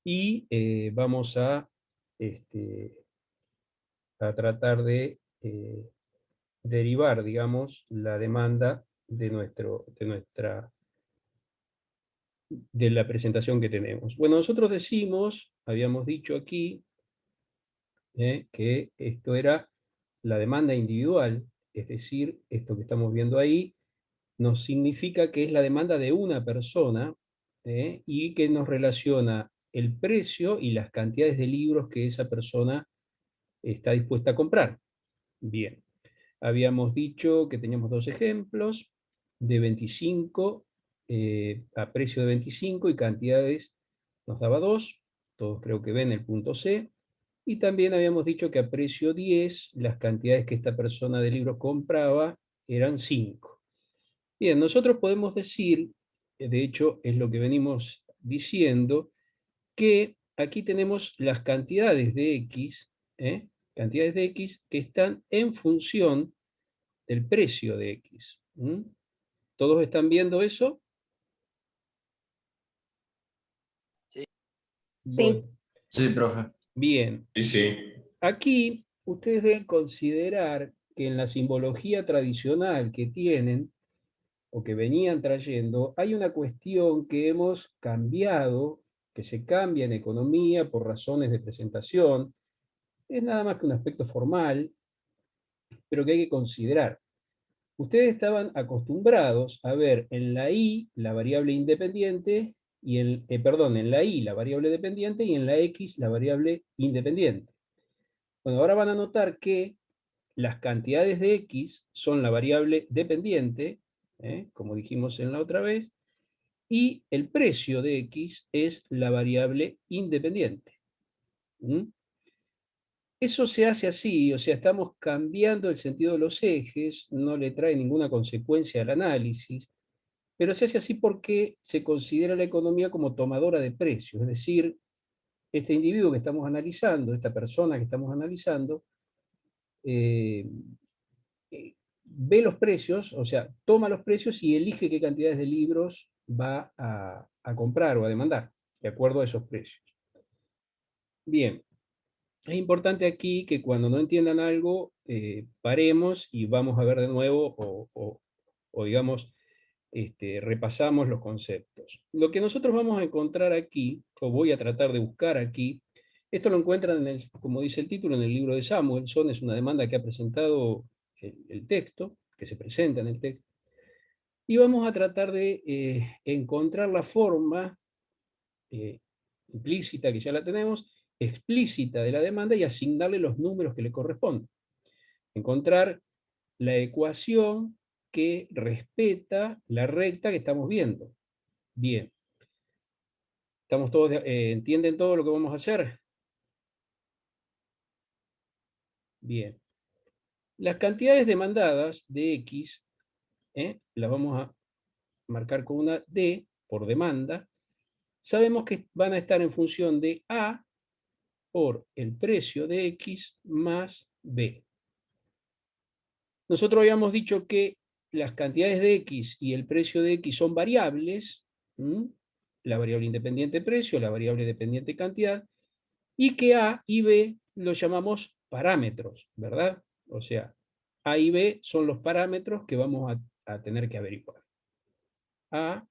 y vamos a tratar de derivar, digamos, la demanda de la presentación que tenemos. Bueno, nosotros habíamos dicho aquí, que esto era la demanda individual, es decir, esto que estamos viendo ahí nos significa que es la demanda de una persona, y que nos relaciona el precio y las cantidades de libros que esa persona está dispuesta a comprar. Bien, habíamos dicho que teníamos dos ejemplos de 25, a precio de 25 y cantidades nos daba 2, todos creo que ven el punto C, y también habíamos dicho que a precio 10 las cantidades que esta persona de libros compraba eran 5. Bien, nosotros podemos decir, de hecho es lo que venimos diciendo, que aquí tenemos las cantidades de X, cantidades de X que están en función del precio de X. ¿Todos están viendo eso? Sí. Bueno, Sí, Sí, profe. bien. Sí, sí. Aquí ustedes deben considerar que en la simbología tradicional que tienen, o que venían trayendo, hay una cuestión que hemos cambiado, que se cambia en economía por razones de presentación, es nada más que un aspecto formal, pero que hay que considerar. Ustedes estaban acostumbrados a ver en la Y la variable independiente, y en la Y la variable dependiente y en la X la variable independiente. Bueno, ahora van a notar que las cantidades de X son la variable dependiente, como dijimos en la otra vez, y el precio de X es la variable independiente. Eso se hace así, o sea, estamos cambiando el sentido de los ejes, no le trae ninguna consecuencia al análisis, pero se hace así porque se considera la economía como tomadora de precios, es decir, este individuo que estamos analizando, esta persona que estamos analizando, eh, ve los precios, o sea, toma los precios y elige qué cantidades de libros va a comprar o a demandar, de acuerdo a esos precios. Bien, es importante aquí que cuando no entiendan algo, paremos y vamos a ver de nuevo o digamos, repasamos los conceptos. Lo que nosotros vamos a encontrar aquí, o voy a tratar de buscar aquí, esto lo encuentran, como dice el título, en el libro de Samuelson, es una demanda que ha presentado el texto, que se presenta en el texto, y vamos a tratar de encontrar la forma eh, implícita, que ya la tenemos, explícita de la demanda y asignarle los números que le corresponden. Encontrar la ecuación que respeta la recta que estamos viendo. Bien. ¿Estamos todos, entienden todo lo que vamos a hacer? Bien. Las cantidades demandadas de X, las vamos a marcar con una D por demanda. Sabemos que van a estar en función de A por el precio de X más B. Nosotros habíamos dicho que las cantidades de X y el precio de X son variables, la variable independiente precio, la variable dependiente cantidad, y que A y B los llamamos parámetros, ¿verdad? O sea, A y B son los parámetros que vamos a tener que averiguar. A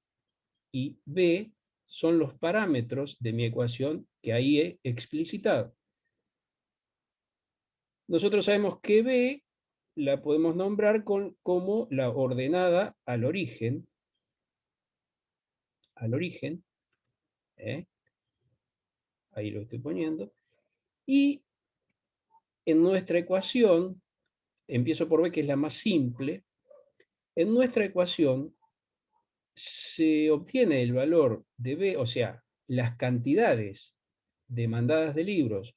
y B son los parámetros de mi ecuación que ahí he explicitado. Nosotros sabemos que B la podemos nombrar como la ordenada al origen, ¿eh? Ahí lo estoy poniendo, y en nuestra ecuación, empiezo por B que es la más simple, en nuestra ecuación se obtiene el valor de B, o sea, las cantidades demandadas de libros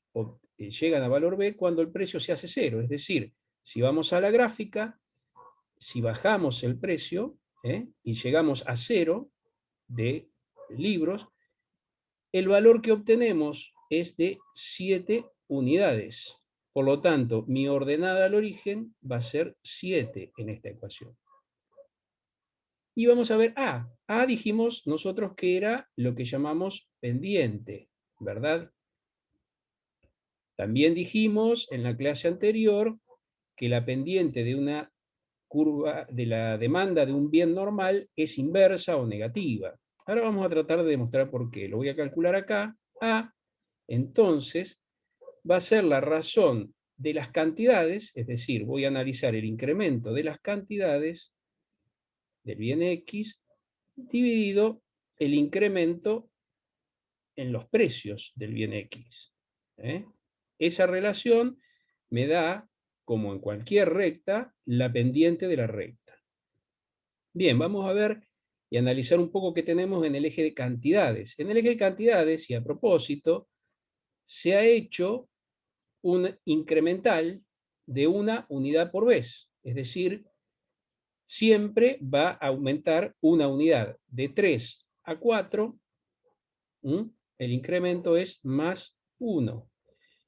llegan a valor B cuando el precio se hace cero, es decir, si vamos a la gráfica, si bajamos el precio y llegamos a cero de libros, el valor que obtenemos es de 7 unidades. Por lo tanto, mi ordenada al origen va a ser 7 en esta ecuación. Y vamos a ver A. A dijimos nosotros que era lo que llamamos pendiente. ¿verdad? También dijimos en la clase anterior que la pendiente de una curva de la demanda de un bien normal es inversa o negativa. Ahora vamos a tratar de demostrar por qué. Lo voy a calcular acá. A, entonces, va a ser la razón de las cantidades, es decir, voy a analizar el incremento de las cantidades del bien X dividido el incremento en los precios del bien X. Esa relación me da, como en cualquier recta, la pendiente de la recta. Bien, vamos a ver y analizar un poco qué tenemos en el eje de cantidades. En el eje de cantidades, y a propósito, se ha hecho un incremental de una unidad por vez. Es decir, siempre va a aumentar una unidad. De 3 a 4, el incremento es más 1.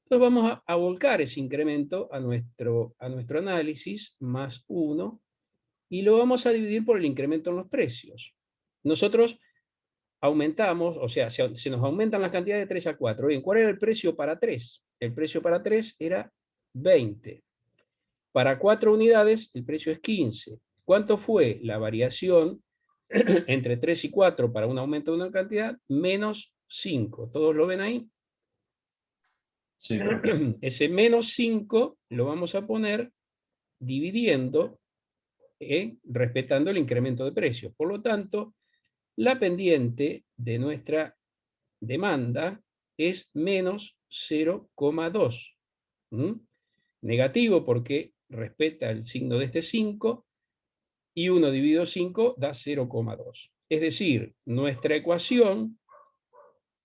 Entonces vamos a volcar ese incremento a nuestro análisis, más 1, y lo vamos a dividir por el incremento en los precios. Nosotros aumentamos, o sea, se nos aumentan las cantidades de 3 a 4. Bien, ¿cuál era el precio para 3? El precio para 3 era 20. Para 4 unidades, el precio es 15. ¿Cuánto fue la variación entre 3 y 4 para un aumento de una cantidad? Menos 5. ¿Todos lo ven ahí? Sí. Ese menos 5 lo vamos a poner dividiendo, respetando el incremento de precios. Por lo tanto, la pendiente de nuestra demanda es menos 0,2. Negativo porque respeta el signo de este 5, y 1 dividido 5 da 0,2. Es decir, nuestra ecuación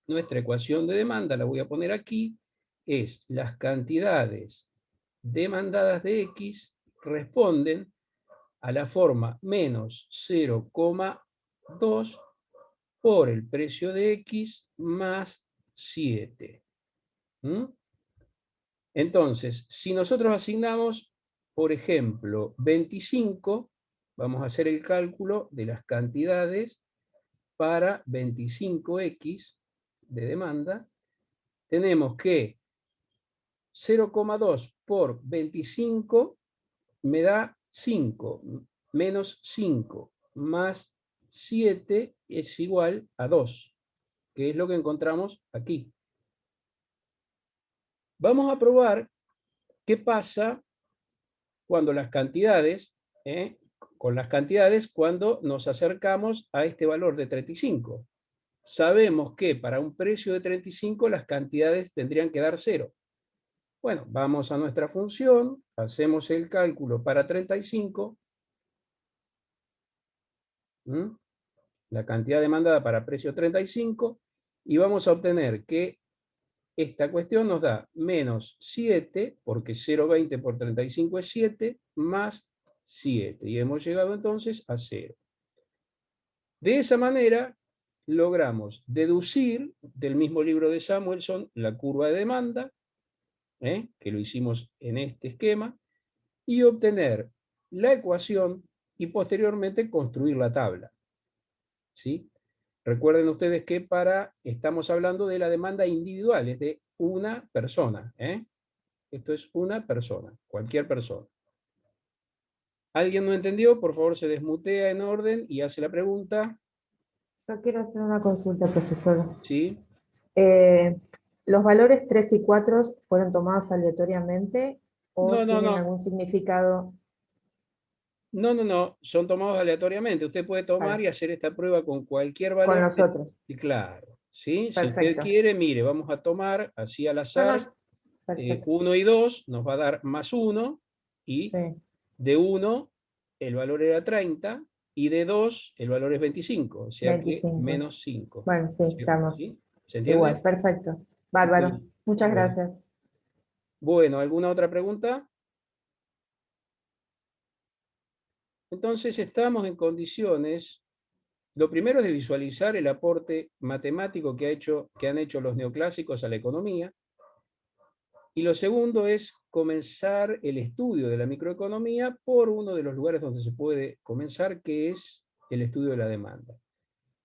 de demanda, la voy a poner aquí, es las cantidades demandadas de X responden a la forma menos 0,2 por el precio de X más 7. Entonces, si nosotros asignamos, por ejemplo, 25, vamos a hacer el cálculo de las cantidades para 25X de demanda. Tenemos que 0,2 por 25 me da 5, menos 5, más 7 es igual a 2, que es lo que encontramos aquí. Vamos a probar qué pasa cuando las cantidades, con las cantidades cuando nos acercamos a este valor de 35. Sabemos que para un precio de 35 las cantidades tendrían que dar 0. Bueno, vamos a nuestra función, hacemos el cálculo para 35. La cantidad demandada para precio 35, y vamos a obtener que esta cuestión nos da menos 7, porque 0,20 por 35 es 7, más 7. Y hemos llegado entonces a 0. De esa manera, logramos deducir del mismo libro de Samuelson la curva de demanda, que lo hicimos en este esquema, y obtener la ecuación y posteriormente construir la tabla. ¿Sí? Recuerden ustedes que estamos hablando de la demanda individual, es de una persona. Esto es una persona, cualquier persona. ¿Alguien no entendió? Por favor, se desmutea en orden y hace la pregunta. Yo quiero hacer una consulta, profesor. ¿Sí? ¿Los valores 3 y 4 fueron tomados aleatoriamente o No, no, tienen no. algún significado? No, son tomados aleatoriamente. Usted puede tomar y hacer esta prueba con cualquier Con valor. los otros. Y claro, ¿sí? Si usted Perfecto. quiere, mire, vamos a tomar así al No, azar. no, perfecto. 1 y 2 nos va a dar más 1, y Sí, de 1 el valor era 30, y de 2 el valor es 25, o sea que 25. menos 5. Bueno, sí, estamos ¿Sí? ¿Se entiende? igual. Perfecto. Bárbaro. Bien. Muchas Bueno. gracias. Bueno, ¿alguna otra pregunta? Entonces estamos en condiciones, lo primero es de visualizar el aporte matemático que han hecho los neoclásicos a la economía, y lo segundo es comenzar el estudio de la microeconomía por uno de los lugares donde se puede comenzar, que es el estudio de la demanda.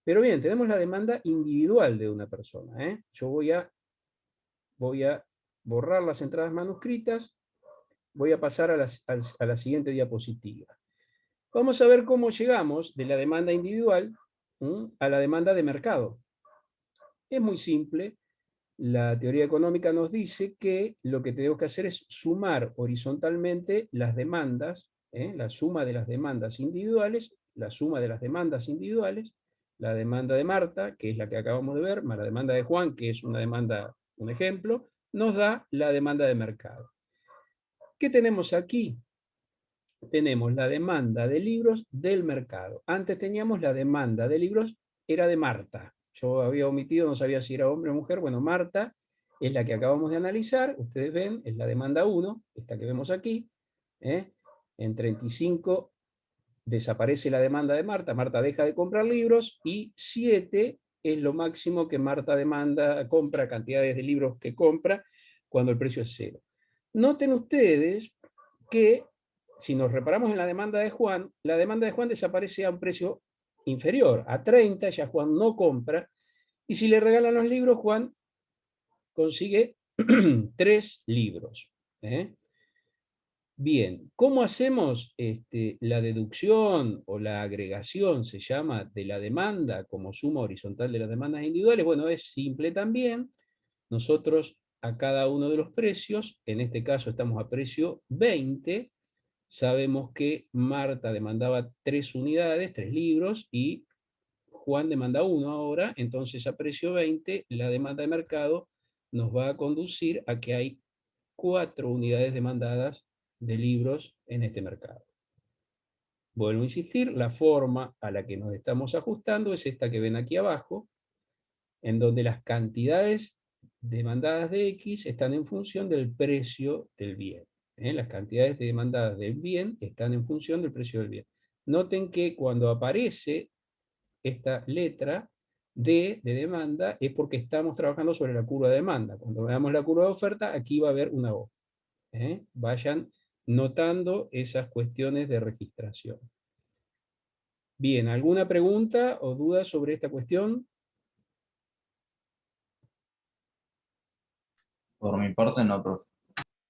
Pero bien, tenemos la demanda individual de una persona. Yo voy a voy a borrar las entradas manuscritas, voy a pasar a la siguiente diapositiva. Vamos a ver cómo llegamos de la demanda individual a la demanda de mercado. Es muy simple. La teoría económica nos dice que lo que tenemos que hacer es sumar horizontalmente las demandas, la suma de las demandas individuales, la suma de las demandas individuales, la demanda de Marta, que es la que acabamos de ver, más la demanda de Juan, que es una demanda, un ejemplo, nos da la demanda de mercado. ¿Qué tenemos aquí? Tenemos la demanda de libros del mercado. Antes teníamos la demanda de libros, era de Marta. Yo había omitido, no sabía si era hombre o mujer. Bueno, Marta es la que acabamos de analizar. Ustedes ven, es la demanda 1, esta que vemos aquí. En 35 desaparece la demanda de Marta. Marta deja de comprar libros y 7 es lo máximo que Marta compra, cantidades de libros que compra cuando el precio es 0. Noten ustedes que si nos reparamos en la demanda de Juan desaparece a un precio inferior, a 30, ya Juan no compra, y si le regalan los libros, Juan consigue 3 libros. Bien, ¿cómo hacemos la deducción o la agregación, se llama, de la demanda como suma horizontal de las demandas individuales? Bueno, es simple también. Nosotros a cada uno de los precios, en este caso estamos a precio 20, sabemos que Marta demandaba 3 unidades, 3 libros, y Juan demanda 1 ahora, entonces a precio 20, la demanda de mercado nos va a conducir a que hay 4 unidades demandadas de libros en este mercado. Vuelvo a insistir, la forma a la que nos estamos ajustando es esta que ven aquí abajo, en donde las cantidades demandadas de X están en función del precio del bien. Las cantidades demandadas del bien están en función del precio del bien. Noten que cuando aparece esta letra D de demanda es porque estamos trabajando sobre la curva de demanda. Cuando veamos la curva de oferta, aquí va a haber una O. Vayan notando esas cuestiones de registración. Bien, ¿alguna pregunta o duda sobre esta cuestión? Por mi parte, no, profe.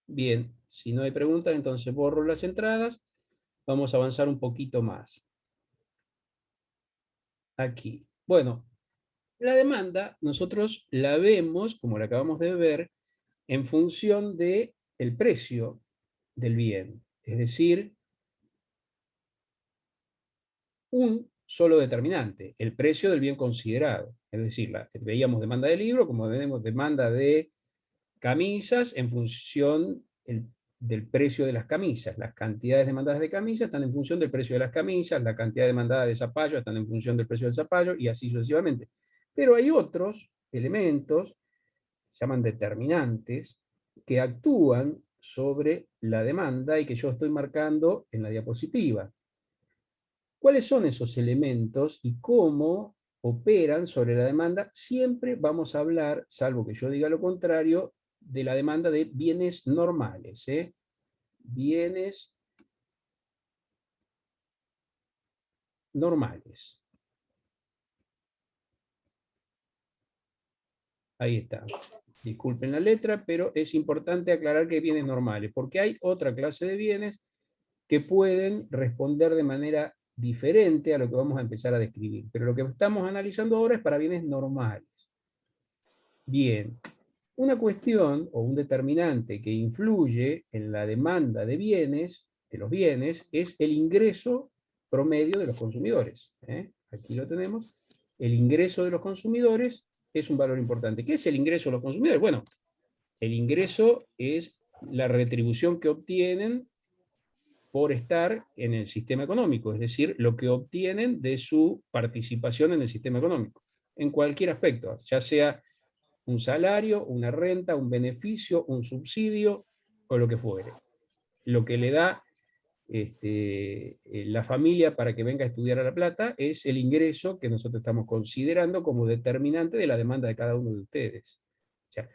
Bien, si no hay preguntas, entonces borro las entradas. Vamos a avanzar un poquito más. Aquí. Bueno, la demanda nosotros la vemos, como la acabamos de ver, en función del precio del bien. Es decir, un solo determinante, el precio del bien considerado. Es decir, veíamos demanda de libro, como vemos demanda de camisas en función del precio de las camisas. Las cantidades demandadas de camisas están en función del precio de las camisas, la cantidad demandada de zapallos están en función del precio del zapallo, y así sucesivamente. Pero hay otros elementos, se llaman determinantes, que actúan sobre la demanda y que yo estoy marcando en la diapositiva. ¿Cuáles son esos elementos y cómo operan sobre la demanda? Siempre vamos a hablar, salvo que yo diga lo contrario, de la demanda de bienes normales. Bienes normales. Ahí está. Disculpen la letra, pero es importante aclarar que hay bienes normales, porque hay otra clase de bienes que pueden responder de manera diferente a lo que vamos a empezar a describir. Pero lo que estamos analizando ahora es para bienes normales. Bien, una cuestión o un determinante que influye en la demanda de bienes, de los bienes, es el ingreso promedio de los consumidores. Aquí lo tenemos. El ingreso de los consumidores es un valor importante. ¿Qué es el ingreso de los consumidores? Bueno, el ingreso es la retribución que obtienen por estar en el sistema económico, es decir, lo que obtienen de su participación en el sistema económico, en cualquier aspecto, ya sea un salario, una renta, un beneficio, un subsidio o lo que fuere. Lo que le da la familia para que venga a estudiar a La Plata es el ingreso que nosotros estamos considerando como determinante de la demanda de cada uno de ustedes. O sea,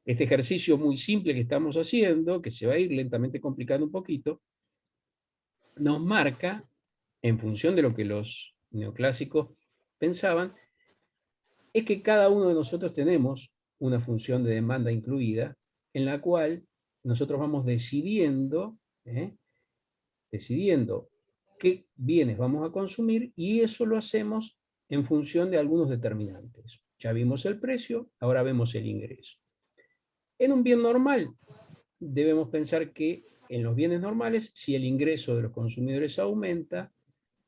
este ejercicio muy simple que estamos haciendo, que se va a ir lentamente complicando un poquito, nos marca, en función de lo que los neoclásicos pensaban, es que cada uno de nosotros tenemos una función de demanda incluida, en la cual nosotros vamos decidiendo qué bienes vamos a consumir, y eso lo hacemos en función de algunos determinantes. Ya vimos el precio, ahora vemos el ingreso. En un bien normal, debemos pensar que en los bienes normales, si el ingreso de los consumidores aumenta,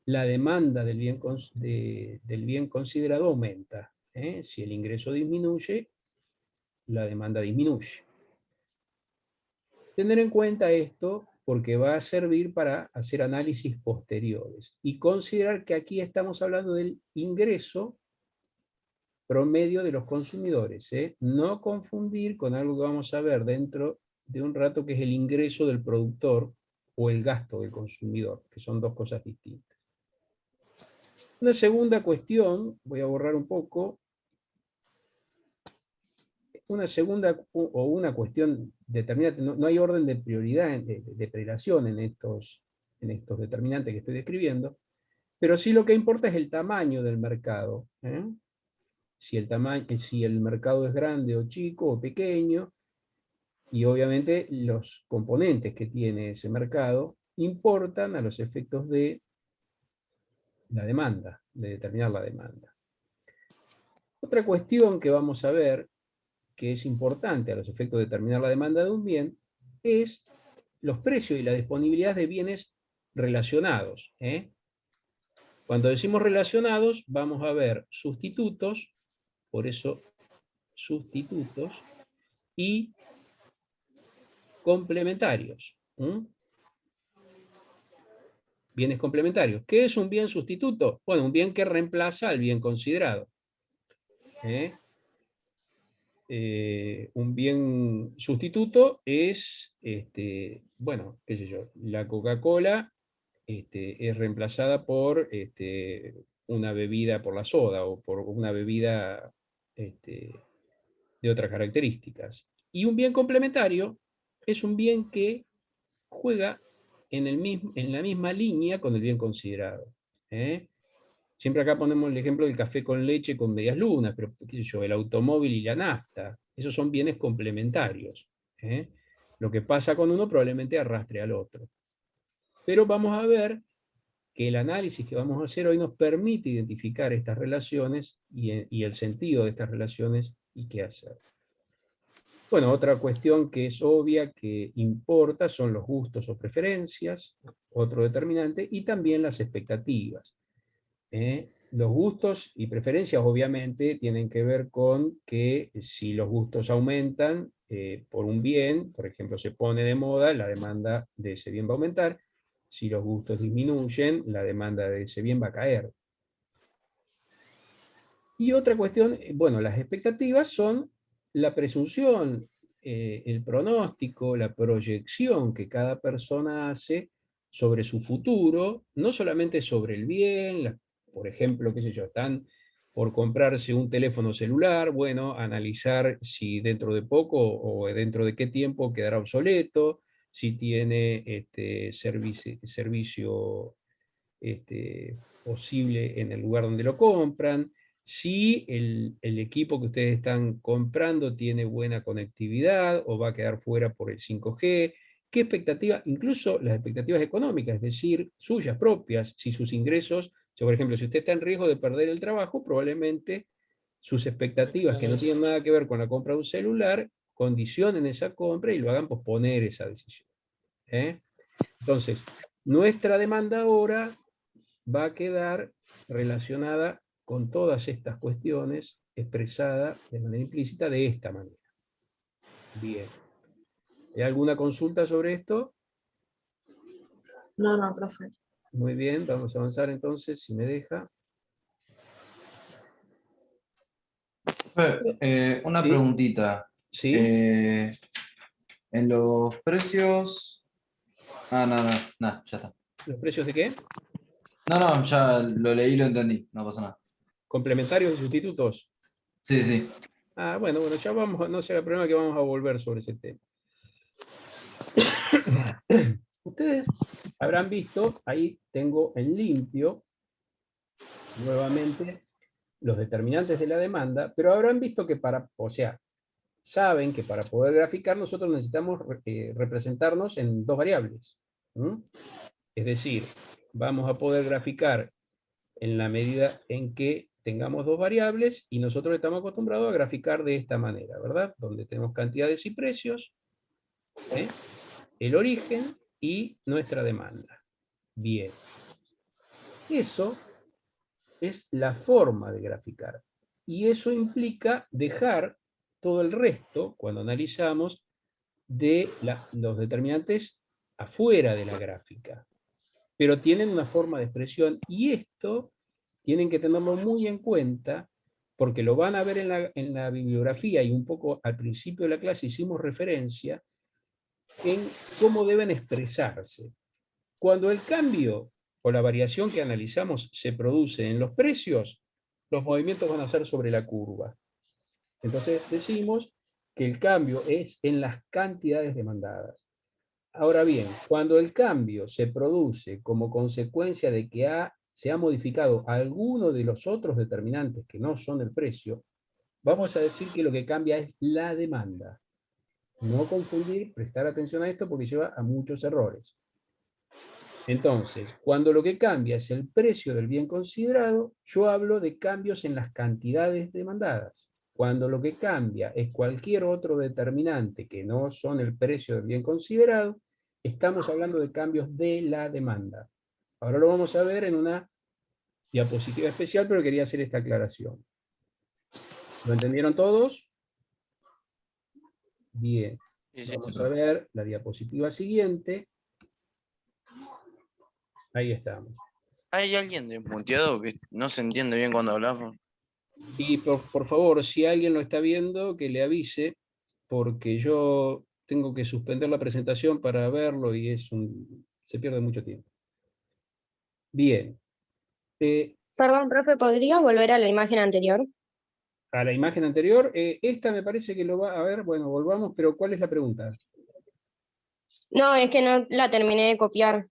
la demanda del bien considerado aumenta. Si el ingreso disminuye, la demanda disminuye. Tener en cuenta esto porque va a servir para hacer análisis posteriores y considerar que aquí estamos hablando del ingreso promedio de los consumidores. No confundir con algo que vamos a ver dentro de un rato, que es el ingreso del productor o el gasto del consumidor, que son dos cosas distintas. Una segunda cuestión, voy a borrar un poco, una cuestión determinante, no hay orden de prioridad, de prelación en estos determinantes que estoy describiendo, pero sí lo que importa es el tamaño del mercado. Si el mercado es grande o chico o pequeño, y obviamente los componentes que tiene ese mercado importan a los efectos de la demanda, de determinar la demanda. Otra cuestión que vamos a ver, que es importante a los efectos de determinar la demanda de un bien, es los precios y la disponibilidad de bienes relacionados. Cuando decimos relacionados, vamos a ver sustitutos, por eso sustitutos, y complementarios. Bienes complementarios. ¿Qué es un bien sustituto? Bueno, un bien que reemplaza al bien considerado. Un bien sustituto es, bueno, qué sé yo, la Coca-Cola es reemplazada por una bebida, por la soda, o por una bebida de otras características. Y un bien complementario es un bien que juega en la misma línea con el bien considerado. Siempre acá ponemos el ejemplo del café con leche con medias lunas, pero qué sé yo, el automóvil y la nafta, esos son bienes complementarios. Lo que pasa con uno probablemente arrastre al otro. Pero vamos a ver que el análisis que vamos a hacer hoy nos permite identificar estas relaciones y el sentido de estas relaciones y qué hacer. Bueno, otra cuestión que es obvia, que importa, son los gustos o preferencias, otro determinante, y también las expectativas. Los gustos y preferencias obviamente tienen que ver con que si los gustos aumentan por un bien, por ejemplo, se pone de moda, la demanda de ese bien va a aumentar. Si los gustos disminuyen, la demanda de ese bien va a caer. Y otra cuestión, bueno, las expectativas son la presunción, el pronóstico, la proyección que cada persona hace sobre su futuro, no solamente sobre el bien, por ejemplo, qué sé yo, están por comprarse un teléfono celular, bueno, analizar si dentro de poco o dentro de qué tiempo quedará obsoleto, si tiene servicio posible en el lugar donde lo compran, si el equipo que ustedes están comprando tiene buena conectividad o va a quedar fuera por el 5G, qué expectativas, incluso las expectativas económicas, es decir, suyas propias, si sus ingresos, por ejemplo, si usted está en riesgo de perder el trabajo, probablemente sus expectativas que no tienen nada que ver con la compra de un celular, condicionen esa compra y lo hagan posponer esa decisión. Entonces, nuestra demanda ahora va a quedar relacionada con todas estas cuestiones expresada de manera implícita de esta manera. Bien. ¿Hay alguna consulta sobre esto? No, profe. Muy bien, vamos a avanzar entonces, si me deja. Una ¿Sí? preguntita. ¿Sí? En los precios... no, ya está. ¿Los precios de qué? No, ya lo leí y lo entendí, no pasa nada. ¿Complementarios y sustitutos? Sí, sí. Ah, bueno, ya vamos, no será problema que vamos a volver sobre ese tema. Ustedes habrán visto, ahí tengo en limpio, nuevamente, los determinantes de la demanda, pero habrán visto que saben que para poder graficar nosotros necesitamos representarnos en dos variables. Es decir, vamos a poder graficar en la medida en que tengamos dos variables y nosotros estamos acostumbrados a graficar de esta manera, ¿verdad? Donde tenemos cantidades y precios, el origen y nuestra demanda. Bien. Eso es la forma de graficar. Y eso implica dejar todo el resto, cuando analizamos, de los determinantes afuera de la gráfica. Pero tienen una forma de expresión y esto tienen que tenerlo muy en cuenta porque lo van a ver en la bibliografía y un poco al principio de la clase hicimos referencia en cómo deben expresarse. Cuando el cambio o la variación que analizamos se produce en los precios, los movimientos van a ser sobre la curva. Entonces decimos que el cambio es en las cantidades demandadas. Ahora bien, cuando el cambio se produce como consecuencia de que se ha modificado alguno de los otros determinantes que no son el precio, vamos a decir que lo que cambia es la demanda. No confundir, prestar atención a esto porque lleva a muchos errores. Entonces, cuando lo que cambia es el precio del bien considerado, yo hablo de cambios en las cantidades demandadas. Cuando lo que cambia es cualquier otro determinante que no son el precio del bien considerado, estamos hablando de cambios de la demanda. Ahora lo vamos a ver en una diapositiva especial, pero quería hacer esta aclaración. ¿Lo entendieron todos? Bien. Vamos a ver la diapositiva siguiente. Ahí estamos. ¿Hay alguien desmuteado que no se entiende bien cuando hablamos? Y por favor, si alguien lo está viendo, que le avise, porque yo tengo que suspender la presentación para verlo y se pierde mucho tiempo. Bien. Perdón, profe, ¿podría volver a la imagen anterior? A la imagen anterior, esta me parece que lo va a ver. Bueno, volvamos, pero ¿cuál es la pregunta? No, es que no la terminé de copiar.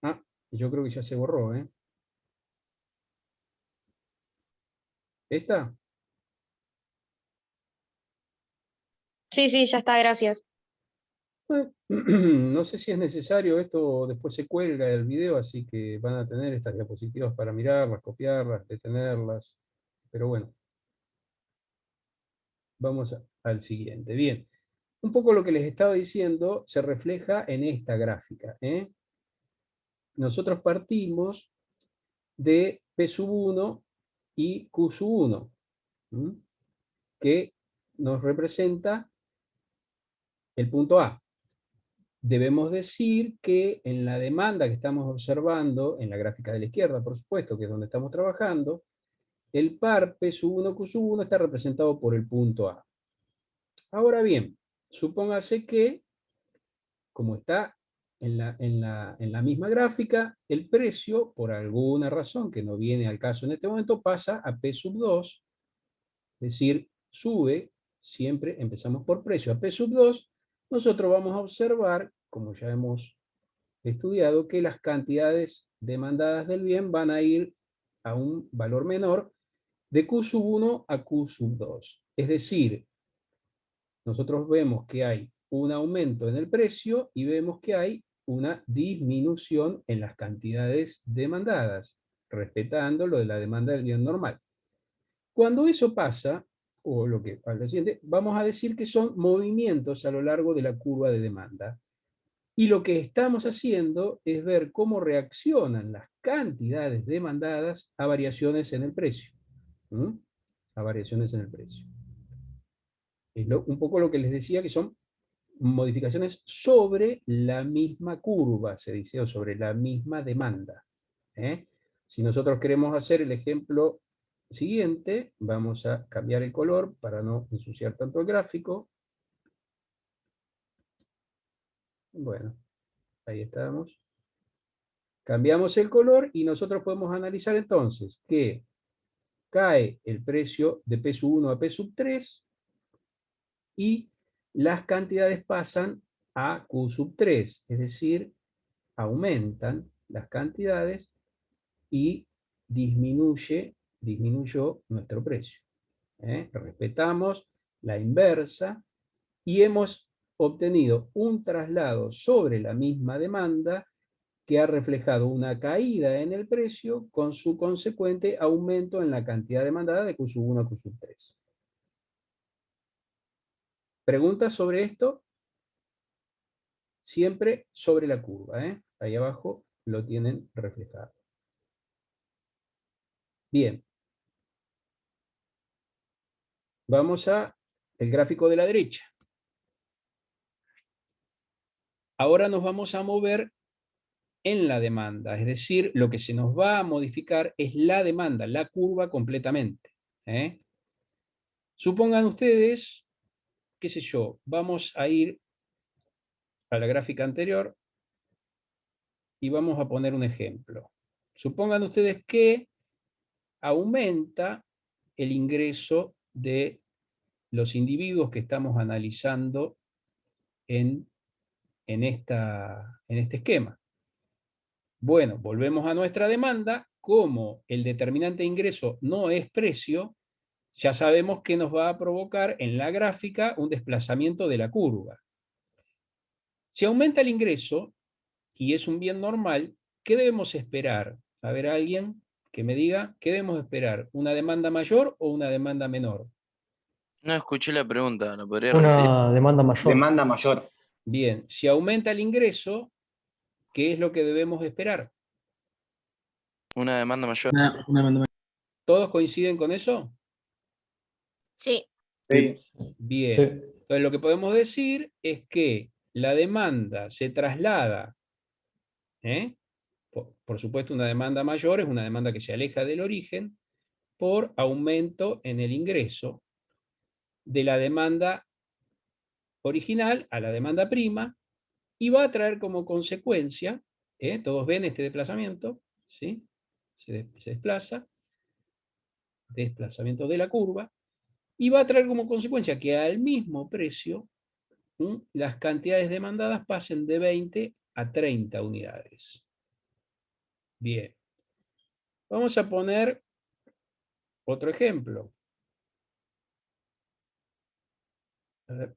Ah, yo creo que ya se borró, ¿eh? ¿Esta? Sí, sí, ya está, gracias. No sé si es necesario, esto después se cuelga el video, así que van a tener estas diapositivas para mirarlas, copiarlas, detenerlas, pero bueno. Vamos al siguiente. Bien, un poco lo que les estaba diciendo se refleja en esta gráfica. Nosotros partimos de P1 y Q1, que nos representa el punto A. Debemos decir que en la demanda que estamos observando, en la gráfica de la izquierda, por supuesto, que es donde estamos trabajando, el par P1Q1 está representado por el punto A. Ahora bien, supóngase que, como está en la misma gráfica, el precio, por alguna razón que no viene al caso en este momento, pasa a P2, es decir, sube, siempre empezamos por precio a P2, nosotros vamos a observar, como ya hemos estudiado, que las cantidades demandadas del bien van a ir a un valor menor de Q1 a Q2. Es decir, nosotros vemos que hay un aumento en el precio y vemos que hay una disminución en las cantidades demandadas, respetando lo de la demanda del bien normal. Cuando eso pasa, o lo que al siguiente, vamos a decir que son movimientos a lo largo de la curva de demanda. Y lo que estamos haciendo es ver cómo reaccionan las cantidades demandadas a variaciones en el precio. A variaciones en el precio. Es un poco lo que les decía, que son modificaciones sobre la misma curva, se dice, o sobre la misma demanda. Si nosotros queremos hacer el ejemplo siguiente, vamos a cambiar el color para no ensuciar tanto el gráfico. Bueno, ahí estamos. Cambiamos el color y nosotros podemos analizar entonces que cae el precio de P1 a P3 y las cantidades pasan a Q3, es decir, aumentan las cantidades y disminuyó nuestro precio. Respetamos la inversa, y hemos obtenido un traslado sobre la misma demanda que ha reflejado una caída en el precio con su consecuente aumento en la cantidad demandada de Q sub 1 a Q sub 3. ¿Preguntas sobre esto? Siempre sobre la curva, ¿eh? Ahí abajo lo tienen reflejado. Bien. Vamos a el gráfico de la derecha. Ahora nos vamos a mover en la demanda, es decir, lo que se nos va a modificar es la demanda, la curva completamente, ¿eh? Supongan ustedes, qué sé yo, vamos a ir a la gráfica anterior y vamos a poner un ejemplo. Supongan ustedes que aumenta el ingreso de los individuos que estamos analizando en este esquema. Bueno, volvemos a nuestra demanda. Como el determinante de ingreso no es precio, ya sabemos que nos va a provocar en la gráfica un desplazamiento de la curva. Si aumenta el ingreso, y es un bien normal, ¿qué debemos esperar? A ver, alguien que me diga, ¿qué debemos esperar? ¿Una demanda mayor o una demanda menor? No escuché la pregunta, ¿la podría repetir? Una demanda mayor. Demanda mayor. Bien, si aumenta el ingreso, ¿qué es lo que debemos esperar? Una demanda mayor. Una demanda ¿Todos coinciden con eso? Sí. mayor. Bien. Sí. Entonces lo que podemos decir es que la demanda se traslada, ¿eh? Por supuesto, una demanda mayor es una demanda que se aleja del origen por aumento en el ingreso de la demanda original a la demanda prima, y va a traer como consecuencia, todos ven este desplazamiento, ¿sí? Se desplaza, desplazamiento de la curva, y va a traer como consecuencia que al mismo precio las cantidades demandadas pasen de 20 a 30 unidades. Bien. Vamos a poner otro ejemplo. A ver.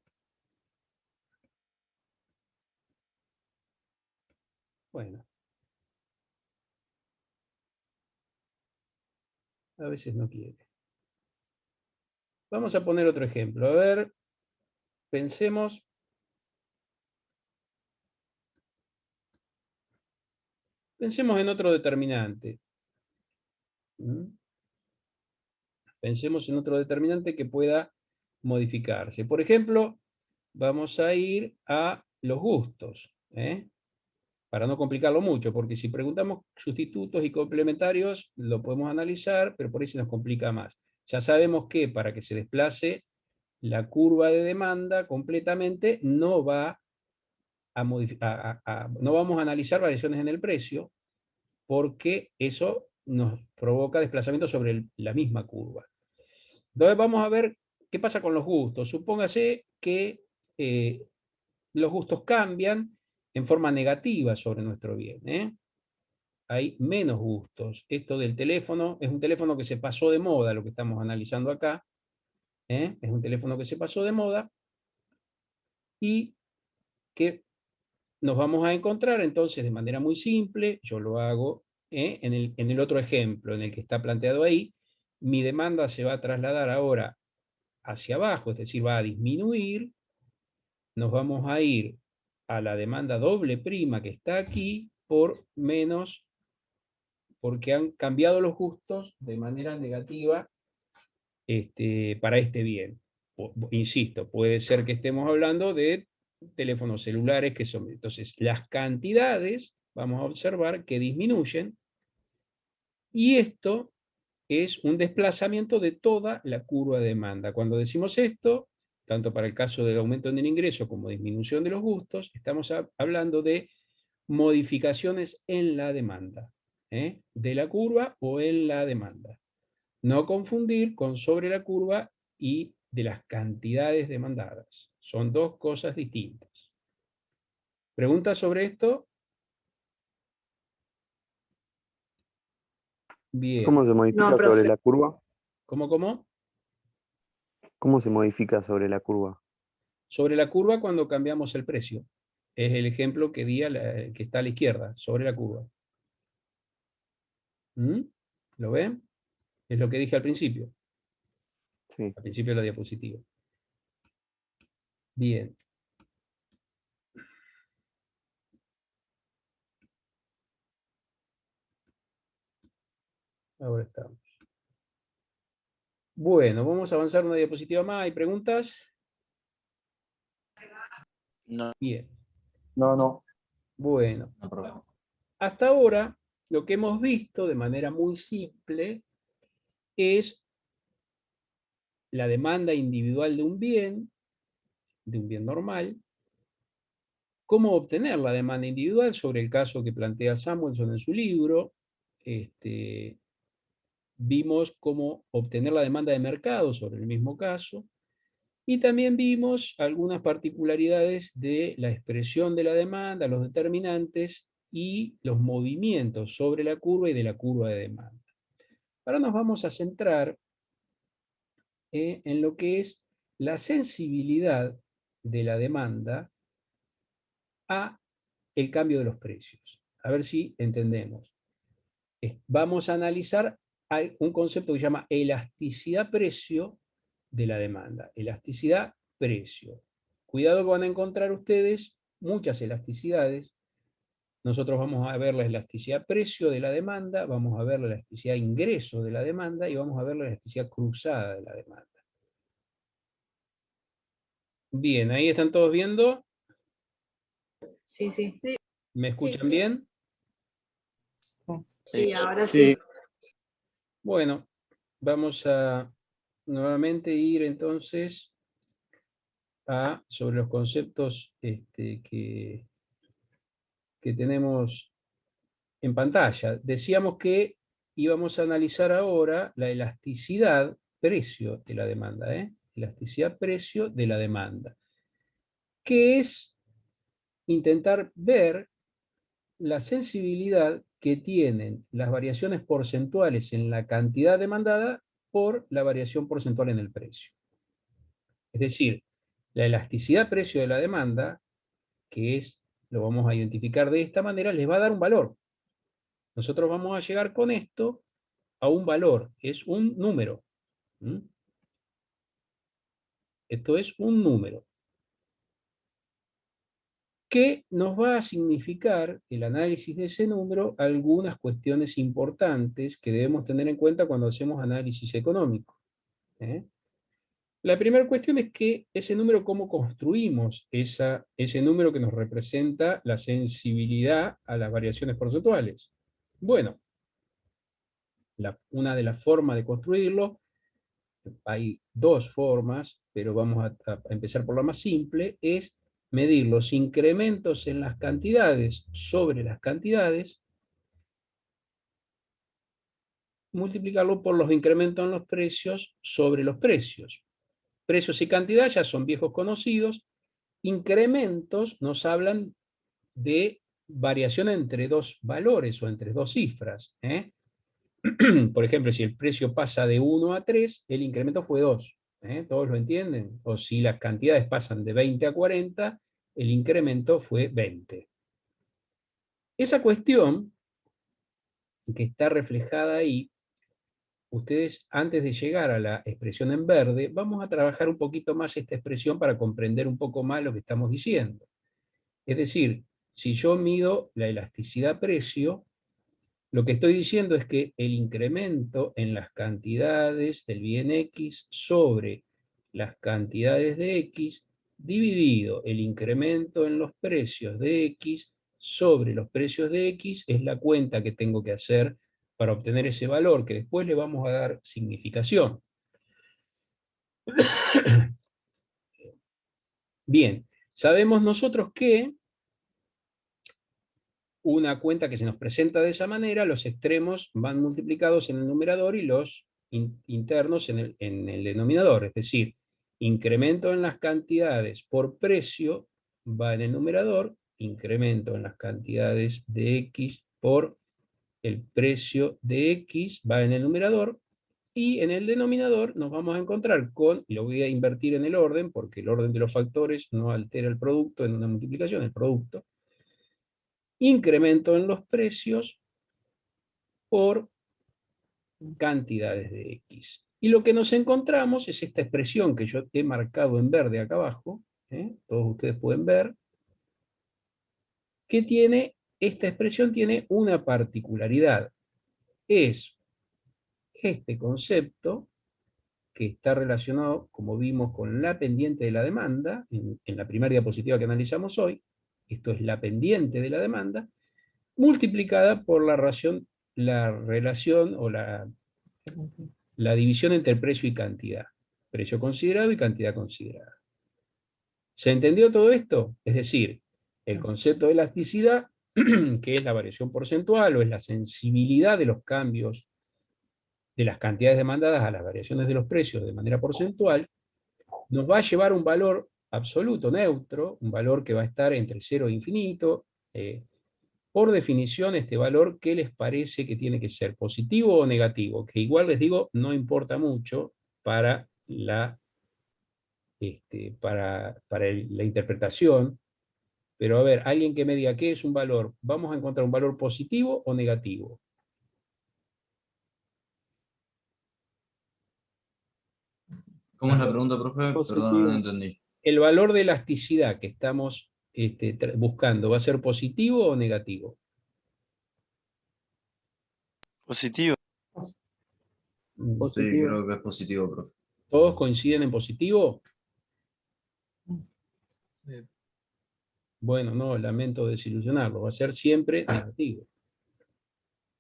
Bueno. A veces no quiere. Vamos a poner otro ejemplo. A ver, pensemos. Pensemos en otro determinante. Pensemos en otro determinante que pueda modificarse. Por ejemplo, vamos a ir a los gustos, para no complicarlo mucho, porque si preguntamos sustitutos y complementarios, lo podemos analizar, pero por ahí se nos complica más. Ya sabemos que para que se desplace la curva de demanda completamente, no vamos a analizar variaciones en el precio, porque eso nos provoca desplazamiento sobre la misma curva. Entonces vamos a ver qué pasa con los gustos. Supóngase que los gustos cambian en forma negativa sobre nuestro bien. Hay menos gustos. Esto del teléfono es un teléfono que se pasó de moda, lo que estamos analizando acá. Es un teléfono que se pasó de moda y que nos vamos a encontrar entonces de manera muy simple. Yo lo hago en el otro ejemplo, en el que está planteado ahí. Mi demanda se va a trasladar ahora hacia abajo, es decir, va a disminuir. Nos vamos a ir a la demanda doble prima que está aquí por menos, porque han cambiado los gustos de manera negativa para este bien. Insisto, puede ser que estemos hablando de teléfonos celulares que son. Entonces, las cantidades, vamos a observar que disminuyen, y esto es un desplazamiento de toda la curva de demanda. Cuando decimos esto, tanto para el caso del aumento en el ingreso como disminución de los gustos, estamos hablando de modificaciones en la demanda, de la curva o en la demanda. No confundir con sobre la curva y de las cantidades demandadas. Son dos cosas distintas. ¿Preguntas sobre esto? Bien. ¿Cómo se modifica No, sobre profe. la curva? ¿Cómo? ¿Cómo se modifica sobre la curva? Sobre la curva cuando cambiamos el precio. Es el ejemplo que di que está a la izquierda, sobre la curva. ¿Mm? ¿Lo ven? Es lo que dije al principio. Sí. Al principio de la diapositiva. Bien. Ahora estamos. Bueno, vamos a avanzar una diapositiva más. ¿Hay preguntas? No. Bien. No. Bueno. No hay problema. Hasta ahora, lo que hemos visto de manera muy simple es la demanda individual de un bien normal, cómo obtener la demanda individual sobre el caso que plantea Samuelson en su libro. Vimos cómo obtener la demanda de mercado sobre el mismo caso, y también vimos algunas particularidades de la expresión de la demanda, los determinantes y los movimientos sobre la curva y de la curva de demanda. Ahora nos vamos a centrar en lo que es la sensibilidad de la demanda a el cambio de los precios. A ver si entendemos. Vamos a analizar un concepto que se llama elasticidad-precio de la demanda. Elasticidad-precio. Cuidado que van a encontrar ustedes muchas elasticidades. Nosotros vamos a ver la elasticidad-precio de la demanda, vamos a ver la elasticidad-ingreso de la demanda y vamos a ver la elasticidad cruzada de la demanda. Bien, ahí están todos viendo. Sí. ¿Me escuchan sí. bien? Sí, ahora sí. Bueno, vamos a nuevamente ir entonces sobre los conceptos que tenemos en pantalla. Decíamos que íbamos a analizar ahora la elasticidad-precio de la demanda. Elasticidad-precio de la demanda. Que es intentar ver la sensibilidad que tienen las variaciones porcentuales en la cantidad demandada por la variación porcentual en el precio. Es decir, la elasticidad-precio de la demanda, que es, lo vamos a identificar de esta manera, les va a dar un valor. Nosotros vamos a llegar con esto a un valor, es un número. Esto es un número. Que nos va a significar el análisis de ese número algunas cuestiones importantes que debemos tener en cuenta cuando hacemos análisis económico. La primera cuestión es que ese número, ¿cómo construimos ese número que nos representa la sensibilidad a las variaciones porcentuales? Bueno, una de las formas de construirlo, hay dos formas, pero vamos a empezar por la más simple, es medir los incrementos en las cantidades sobre las cantidades, multiplicarlo por los incrementos en los precios sobre los precios. Precios y cantidad ya son viejos conocidos. Incrementos nos hablan de variación entre dos valores o entre dos cifras. Por ejemplo, si el precio pasa de 1 a 3, el incremento fue 2. ¿Todos lo entienden? O si las cantidades pasan de 20 a 40, el incremento fue 20. Esa cuestión que está reflejada ahí, ustedes, antes de llegar a la expresión en verde, vamos a trabajar un poquito más esta expresión para comprender un poco más lo que estamos diciendo. Es decir, si yo mido la elasticidad-precio, lo que estoy diciendo es que el incremento en las cantidades del bien X sobre las cantidades de X, dividido el incremento en los precios de X sobre los precios de X, es la cuenta que tengo que hacer para obtener ese valor, que después le vamos a dar significación. Bien, sabemos nosotros que una cuenta que se nos presenta de esa manera, los extremos van multiplicados en el numerador y los internos en el denominador. Es decir, incremento en las cantidades por precio va en el numerador, incremento en las cantidades de X por el precio de X va en el numerador, Y en el denominador nos vamos a encontrar con, y lo voy a invertir en el orden, porque el orden de los factores no altera el producto en una multiplicación, el producto. Incremento en los precios por cantidades de X. Y lo que nos encontramos es esta expresión que yo he marcado en verde acá abajo, todos ustedes pueden ver, que tiene, esta expresión tiene una particularidad. Es este concepto que está relacionado, como vimos, con la pendiente de la demanda, en la primera diapositiva que analizamos hoy, esto es la pendiente de la demanda, multiplicada por la relación o la división entre precio y cantidad. Precio considerado y cantidad considerada. ¿Se entendió todo esto? Es decir, el concepto de elasticidad, que es la variación porcentual o es la sensibilidad de los cambios de las cantidades demandadas a las variaciones de los precios de manera porcentual, nos va a llevar un valor absoluto neutro, un valor que va a estar entre 0 e infinito. Por definición, este valor, ¿qué les parece que tiene que ser? ¿Positivo o negativo? Que igual les digo, no importa mucho para la interpretación, pero a ver, alguien que me diga qué es un valor, ¿vamos a encontrar un valor positivo o negativo? ¿Cómo es la pregunta, profe? Perdón, no entendí. El valor de elasticidad que estamos buscando, ¿va a ser positivo o negativo? Positivo. Sí, creo que es positivo, profe. ¿Todos coinciden en positivo? Bueno, no, lamento desilusionarlo, va a ser siempre negativo.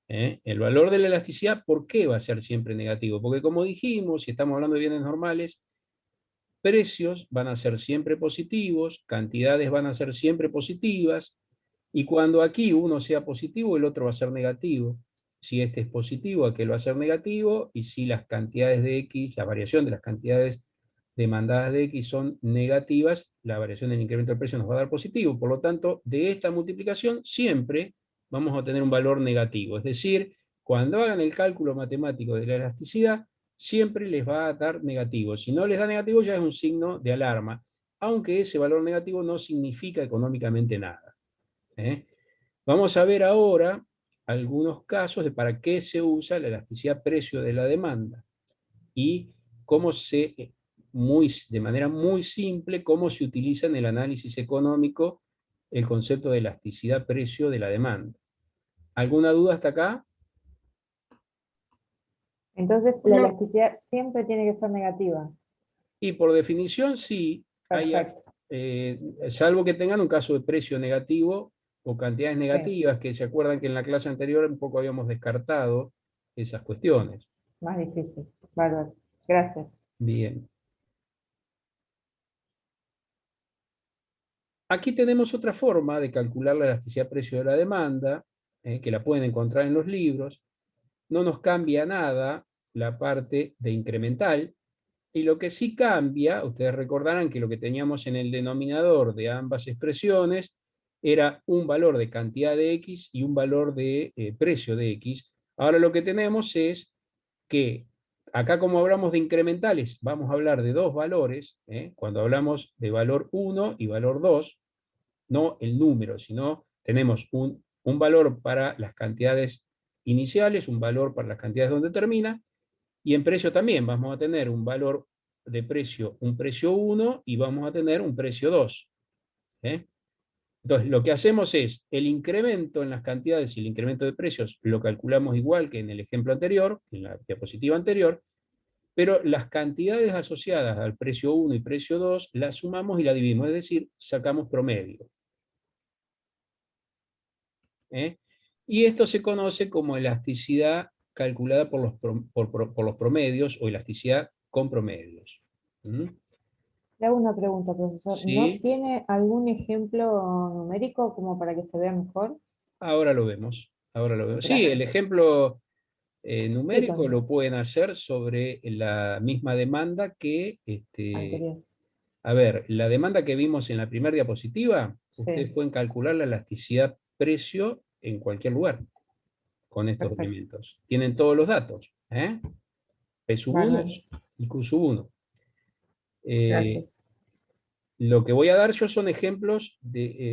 El valor de la elasticidad, ¿por qué va a ser siempre negativo? Porque como dijimos, si estamos hablando de bienes normales, precios van a ser siempre positivos, cantidades van a ser siempre positivas, y cuando aquí uno sea positivo, el otro va a ser negativo. Si este es positivo, aquel va a ser negativo, y si las cantidades de X, la variación de las cantidades demandadas de X son negativas, la variación del incremento del precio nos va a dar positivo. Por lo tanto, de esta multiplicación siempre vamos a tener un valor negativo. Es decir, cuando hagan el cálculo matemático de la elasticidad, siempre les va a dar negativo. Si no les da negativo, ya es un signo de alarma, aunque ese valor negativo no significa económicamente nada. Vamos a ver ahora algunos casos de para qué se usa la elasticidad precio de la demanda y cómo de manera muy simple, cómo se utiliza en el análisis económico el concepto de elasticidad precio de la demanda. ¿Alguna duda hasta acá? Entonces, la elasticidad siempre tiene que ser negativa. Y por definición sí, Perfecto. salvo que tengan un caso de precio negativo o cantidades negativas, que se acuerdan que en la clase anterior un poco habíamos descartado esas cuestiones. Más difícil. Bárbaro. Gracias. Bien. Aquí tenemos otra forma de calcular la elasticidad precio de la demanda, que la pueden encontrar en los libros. No nos cambia nada la parte de incremental, y lo que sí cambia, ustedes recordarán que lo que teníamos en el denominador de ambas expresiones era un valor de cantidad de X y un valor de precio de X. Ahora lo que tenemos es que acá, como hablamos de incrementales, vamos a hablar de dos valores, cuando hablamos de valor 1 y valor 2, no el número, sino tenemos un valor para las cantidades iniciales, un valor para las cantidades donde termina, y en precio también vamos a tener un valor de precio, un precio 1, y vamos a tener un precio 2. Entonces, lo que hacemos es, el incremento en las cantidades y el incremento de precios lo calculamos igual que en el ejemplo anterior, en la diapositiva anterior, pero las cantidades asociadas al precio 1 y precio 2 las sumamos y la dividimos, es decir, sacamos promedio. Y esto se conoce como elasticidad calculada por los promedios o elasticidad con promedios. Le hago una pregunta, profesor. Sí. ¿No tiene algún ejemplo numérico como para que se vea mejor? Ahora lo vemos. Sí, el ejemplo numérico Sí, lo pueden hacer sobre la misma demanda que, anterior. a ver, la demanda que vimos en la primera diapositiva, Sí. ustedes pueden calcular la elasticidad precio en cualquier lugar con estos Perfecto. elementos. Tienen todos los datos. P sub 1 Bárbaro. y Q sub 1. Gracias. Lo que voy a dar yo son ejemplos,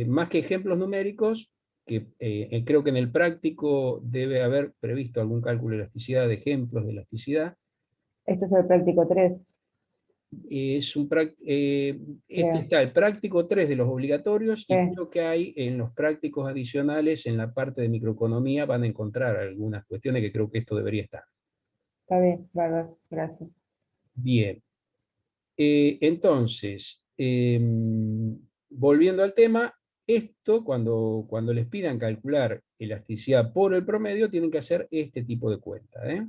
más que ejemplos numéricos, que creo que en el práctico debe haber previsto algún cálculo de elasticidad, de ejemplos de elasticidad. Esto es el práctico 3. Este está el práctico 3 de los obligatorios, y Sí. creo que hay en los prácticos adicionales, en la parte de microeconomía, van a encontrar algunas cuestiones que creo que esto debería estar. Está bien, bárbaro. Gracias. Bien. Entonces, volviendo al tema, esto cuando les pidan calcular elasticidad por el promedio, tienen que hacer este tipo de cuenta, ¿eh?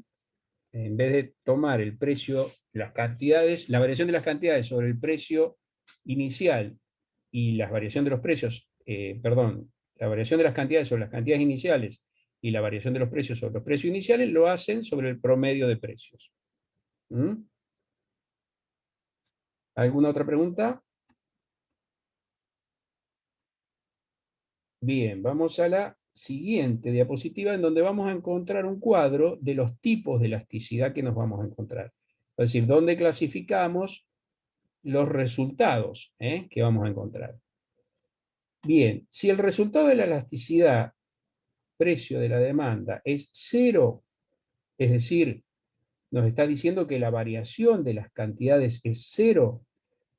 En vez de tomar el precio, las cantidades, la variación de las cantidades sobre el precio inicial y la variación de los precios, perdón, la variación de las cantidades sobre las cantidades iniciales y la variación de los precios sobre los precios iniciales, lo hacen sobre el promedio de precios. ¿Mm? ¿Alguna otra pregunta? Bien, vamos a la siguiente diapositiva, en donde vamos a encontrar un cuadro de los tipos de elasticidad que nos vamos a encontrar. Es decir, dónde clasificamos los resultados que vamos a encontrar. Bien, si el resultado de la elasticidad, precio de la demanda, es 0, es decir, nos está diciendo que la variación de las cantidades es 0,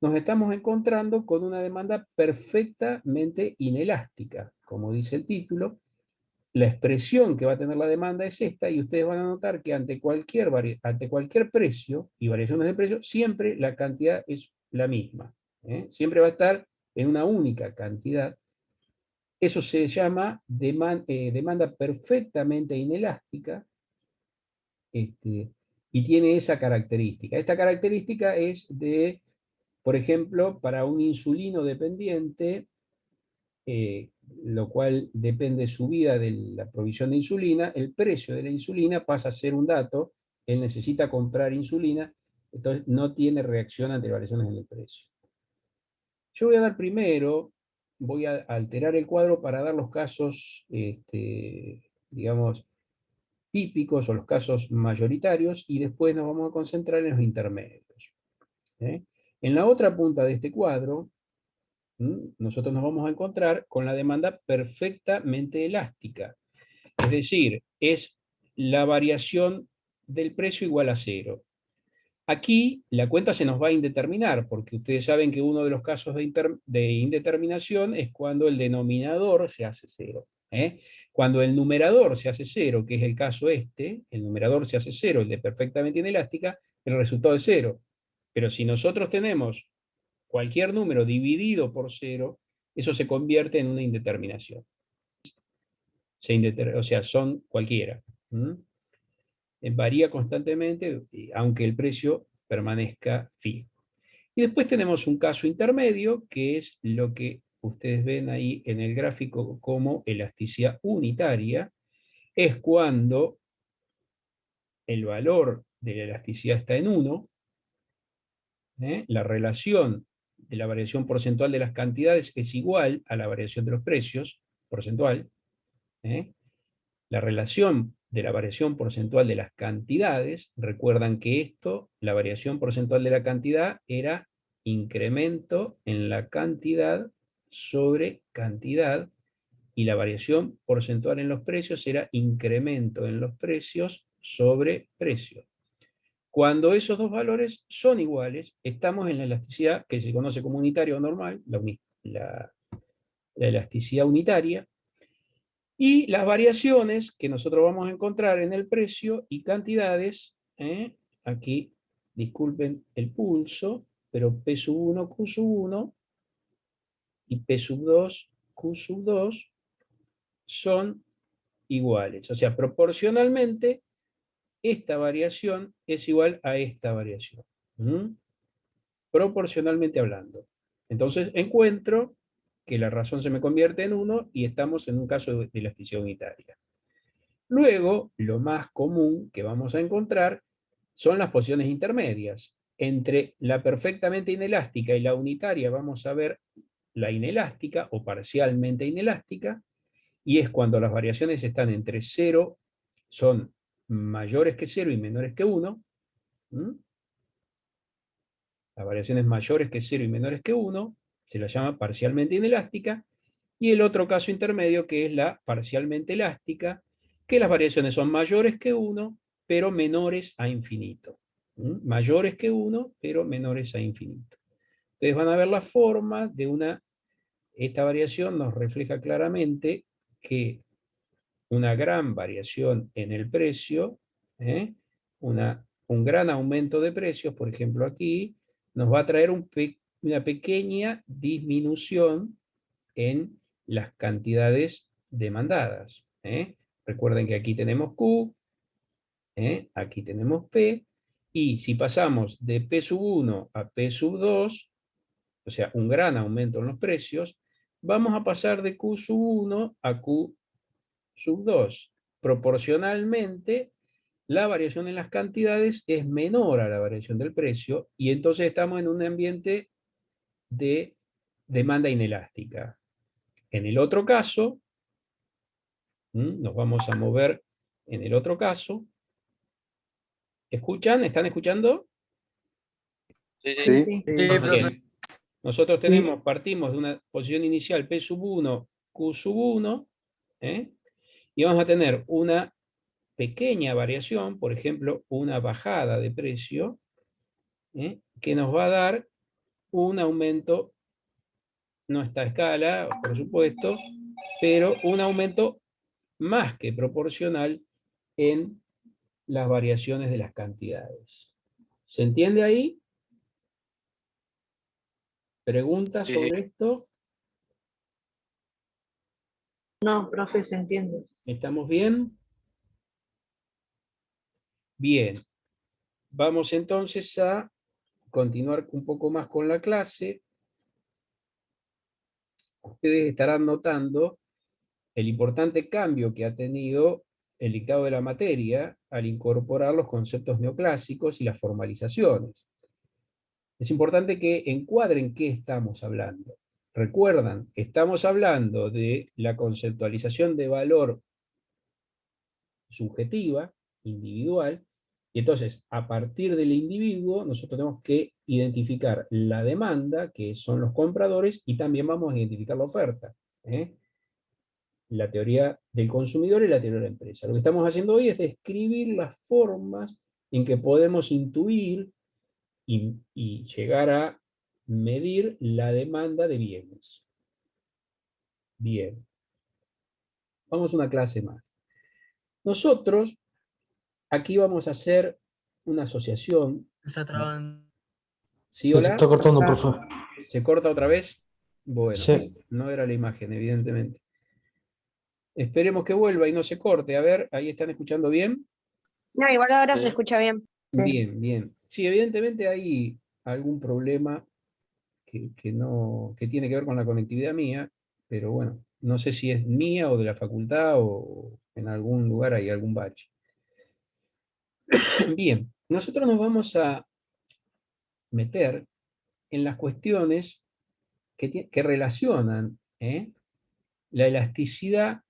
nos estamos encontrando con una demanda perfectamente inelástica. Como dice el título, la expresión que va a tener la demanda es esta, y ustedes van a notar que ante cualquier precio y variaciones de precio, siempre la cantidad es la misma. Siempre va a estar en una única cantidad. Eso se llama demanda perfectamente inelástica, y tiene esa característica. Esta característica es de, por ejemplo, para un insulino dependiente, lo cual depende de su vida de la provisión de insulina, el precio de la insulina pasa a ser un dato, él necesita comprar insulina, entonces no tiene reacción ante variaciones en el precio. Yo voy a dar primero, voy a alterar el cuadro para dar los casos, digamos, típicos o los casos mayoritarios, y después nos vamos a concentrar en los intermedios. En la otra punta de este cuadro, nosotros nos vamos a encontrar con la demanda perfectamente elástica. Es decir, es la variación del precio igual a 0. Aquí la cuenta se nos va a indeterminar, porque ustedes saben que uno de los casos de indeterminación es cuando el denominador se hace 0. Cuando el numerador se hace 0, que es el caso el numerador se hace 0, el de perfectamente inelástica, el resultado es 0. Pero si nosotros tenemos cualquier número dividido por 0, eso se convierte en una indeterminación. O sea, son cualquiera. Varía constantemente, aunque el precio permanezca fijo. Y después tenemos un caso intermedio, que es lo que ustedes ven ahí en el gráfico como elasticidad unitaria. Es cuando el valor de la elasticidad está en 1, la relación de la variación porcentual de las cantidades es igual a la variación de los precios, porcentual. La relación de la variación porcentual de las cantidades, recuerdan que esto, la variación porcentual de la cantidad, era incremento en la cantidad sobre cantidad, y la variación porcentual en los precios era incremento en los precios sobre precios. Cuando esos dos valores son iguales, estamos en la elasticidad que se conoce como unitaria o normal, la elasticidad unitaria, y las variaciones que nosotros vamos a encontrar en el precio y cantidades, aquí, disculpen el pulso, pero P sub 1, Q sub 1 y P sub 2, Q sub 2 son iguales. O sea, proporcionalmente, esta variación es igual a esta variación. Proporcionalmente hablando. Entonces encuentro que la razón se me convierte en 1 y estamos en un caso de elasticidad unitaria. Luego, lo más común que vamos a encontrar son las posiciones intermedias. Entre la perfectamente inelástica y la unitaria vamos a ver la inelástica o parcialmente inelástica, y es cuando las variaciones están entre 0, son mayores que 0 y menores que 1, ¿Mm? Las variaciones mayores que 0 y menores que 1 se la llama parcialmente inelástica, y el otro caso intermedio, que es la parcialmente elástica, que las variaciones son mayores que 1, pero menores a infinito. ¿Mm? Mayores que 1, pero menores a infinito. Ustedes van a ver la forma de una... Esta variación nos refleja claramente que una gran variación en el precio, un gran aumento de precios, por ejemplo aquí, nos va a traer una pequeña disminución en las cantidades demandadas. Recuerden que aquí tenemos Q, aquí tenemos P, y si pasamos de P sub 1 a P sub 2, o sea, un gran aumento en los precios, vamos a pasar de Q sub 1 a Q sub 2. Proporcionalmente, la variación en las cantidades es menor a la variación del precio, y entonces estamos en un ambiente de demanda inelástica. En el otro caso, nos vamos a mover en el otro caso. ¿Escuchan? ¿Están escuchando? Sí. Sí. Bien. Nosotros partimos de una posición inicial P sub 1, Q sub 1, y vamos a tener una pequeña variación, por ejemplo, una bajada de precio, que nos va a dar un aumento, no está a escala, por supuesto, pero un aumento más que proporcional en las variaciones de las cantidades. ¿Se entiende ahí? ¿Preguntas Sí, sobre esto? No, profe, se entiende. ¿Estamos bien? Bien. Vamos entonces a continuar un poco más con la clase. Ustedes estarán notando el importante cambio que ha tenido el dictado de la materia al incorporar los conceptos neoclásicos y las formalizaciones. Es importante que encuadren qué estamos hablando. Recuerdan, estamos hablando de la conceptualización de valor subjetiva, individual, y entonces, a partir del individuo, nosotros tenemos que identificar la demanda, que son los compradores, y también vamos a identificar la oferta. La teoría del consumidor y la teoría de la empresa. Lo que estamos haciendo hoy es describir las formas en que podemos intuir y llegar a medir la demanda de bienes. Bien. Vamos a una clase más. Nosotros aquí vamos a hacer una asociación. ¿Sí, Se hola? está cortando, profe. ¿Se corta otra vez? Bueno, Sí. no era la imagen, evidentemente. Esperemos que vuelva y no se corte. A ver, ¿ahí están escuchando bien? No, igual ahora se Sí. escucha bien. Bien, bien. Sí, evidentemente hay algún problema que tiene que ver con la conectividad mía, pero bueno, no sé si es mía o de la facultad o en algún lugar hay algún bache. Bien, nosotros nos vamos a meter en las cuestiones que relacionan la elasticidad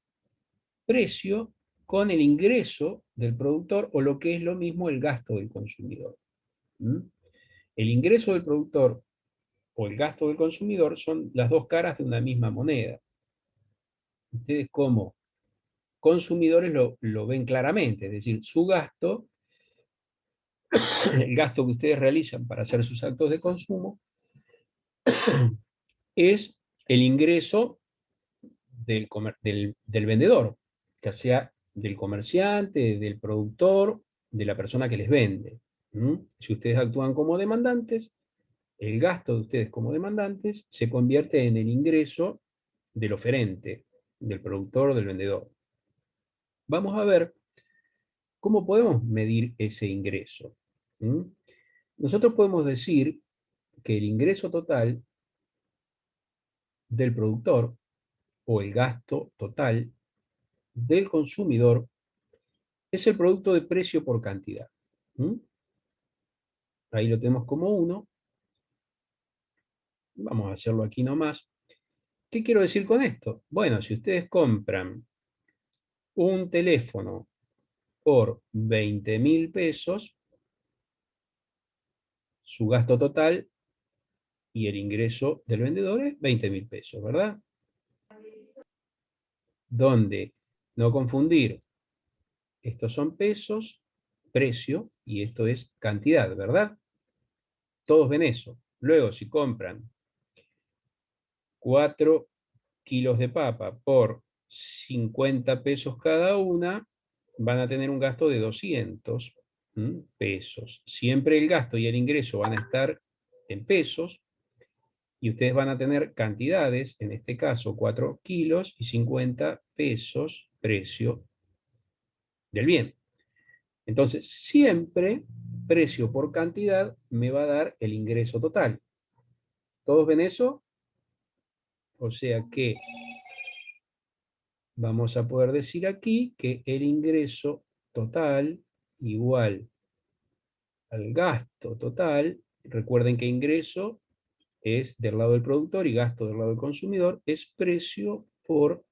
precio con el ingreso del productor, o lo que es lo mismo el gasto del consumidor. El ingreso del productor o el gasto del consumidor son las dos caras de una misma moneda. Ustedes como consumidores lo ven claramente, es decir, su gasto, el gasto que ustedes realizan para hacer sus actos de consumo, es el ingreso del vendedor, ya sea del comerciante, del productor, de la persona que les vende. Si ustedes actúan como demandantes, el gasto de ustedes como demandantes se convierte en el ingreso del oferente, del productor o del vendedor. Vamos a ver cómo podemos medir ese ingreso. Nosotros podemos decir que el ingreso total del productor o el gasto total del consumidor es el producto de precio por cantidad. Ahí lo tenemos como 1. Vamos a hacerlo aquí nomás. ¿Qué quiero decir con esto? Bueno, si ustedes compran un teléfono por 20.000 pesos, su gasto total y el ingreso del vendedor es 20.000 pesos, ¿verdad? Donde no confundir, estos son pesos, precio, y esto es cantidad, ¿verdad? Todos ven eso. Luego, si compran 4 kilos de papa por 50 pesos cada una, van a tener un gasto de 200 pesos. Siempre el gasto y el ingreso van a estar en pesos, y ustedes van a tener cantidades, en este caso 4 kilos y 50 pesos, precio del bien. Entonces, siempre precio por cantidad me va a dar el ingreso total. ¿Todos ven eso? O sea que vamos a poder decir aquí que el ingreso total igual al gasto total. Recuerden que ingreso es del lado del productor y gasto del lado del consumidor, es precio por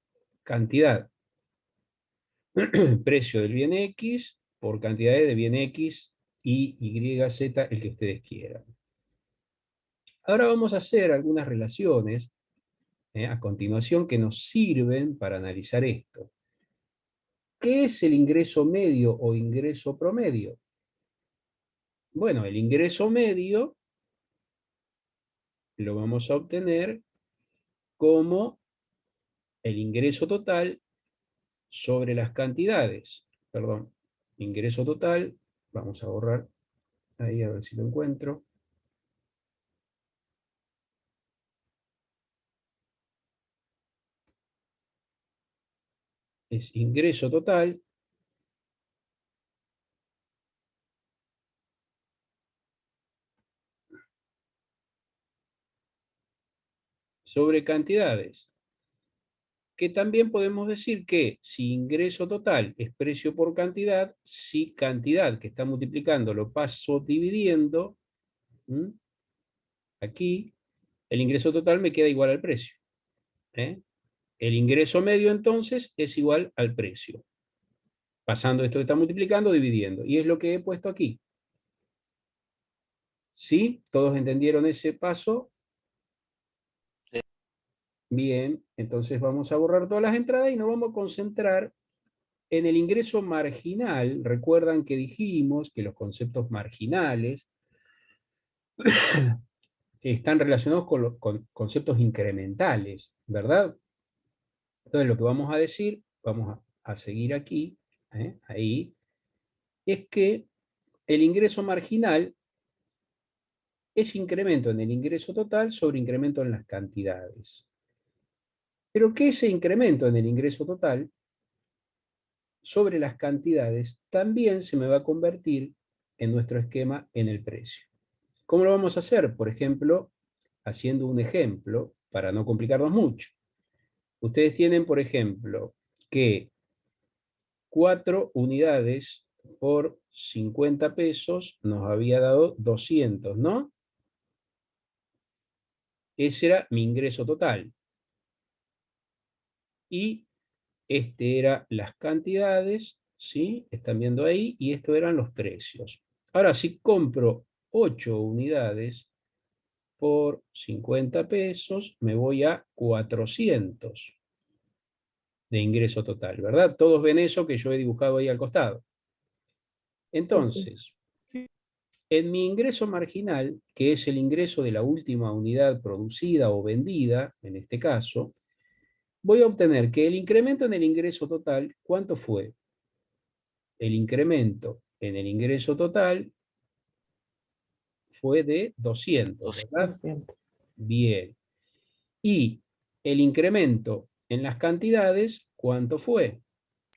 cantidad. Precio del bien X por cantidad de bien X y Y, Z, el que ustedes quieran. Ahora vamos a hacer algunas relaciones a continuación que nos sirven para analizar esto. ¿Qué es el ingreso medio o ingreso promedio? Bueno, el ingreso medio lo vamos a obtener como el ingreso total sobre las cantidades. Perdón, ingreso total, vamos a borrar ahí a ver si lo encuentro. Es ingreso total sobre cantidades. Que también podemos decir que si ingreso total es precio por cantidad, si cantidad que está multiplicando lo paso dividiendo, aquí el ingreso total me queda igual al precio. El ingreso medio entonces es igual al precio. Pasando esto que está multiplicando, dividiendo. Y es lo que he puesto aquí. ¿Sí? ¿Todos entendieron ese paso? Sí. Bien, entonces vamos a borrar todas las entradas y nos vamos a concentrar en el ingreso marginal. Recuerdan que dijimos que los conceptos marginales están relacionados con conceptos incrementales, ¿verdad? Entonces lo que vamos a decir, vamos a seguir aquí, ahí, es que el ingreso marginal es incremento en el ingreso total sobre incremento en las cantidades. Pero que ese incremento en el ingreso total sobre las cantidades también se me va a convertir en nuestro esquema en el precio. ¿Cómo lo vamos a hacer? Por ejemplo, haciendo un ejemplo para no complicarnos mucho. Ustedes tienen, por ejemplo, que 4 unidades por 50 pesos nos había dado 200, ¿no? Ese era mi ingreso total. Y este era las cantidades, ¿sí? Están viendo ahí, y esto eran los precios. Ahora, si compro 8 unidades por 50 pesos, me voy a 400 de ingreso total, ¿verdad? Todos ven eso que yo he dibujado ahí al costado. Entonces, en mi ingreso marginal, que es el ingreso de la última unidad producida o vendida, en este caso, voy a obtener que el incremento en el ingreso total, ¿cuánto fue? El incremento en el ingreso total fue de 200, ¿verdad? 200. Bien. Y el incremento en las cantidades, ¿cuánto fue?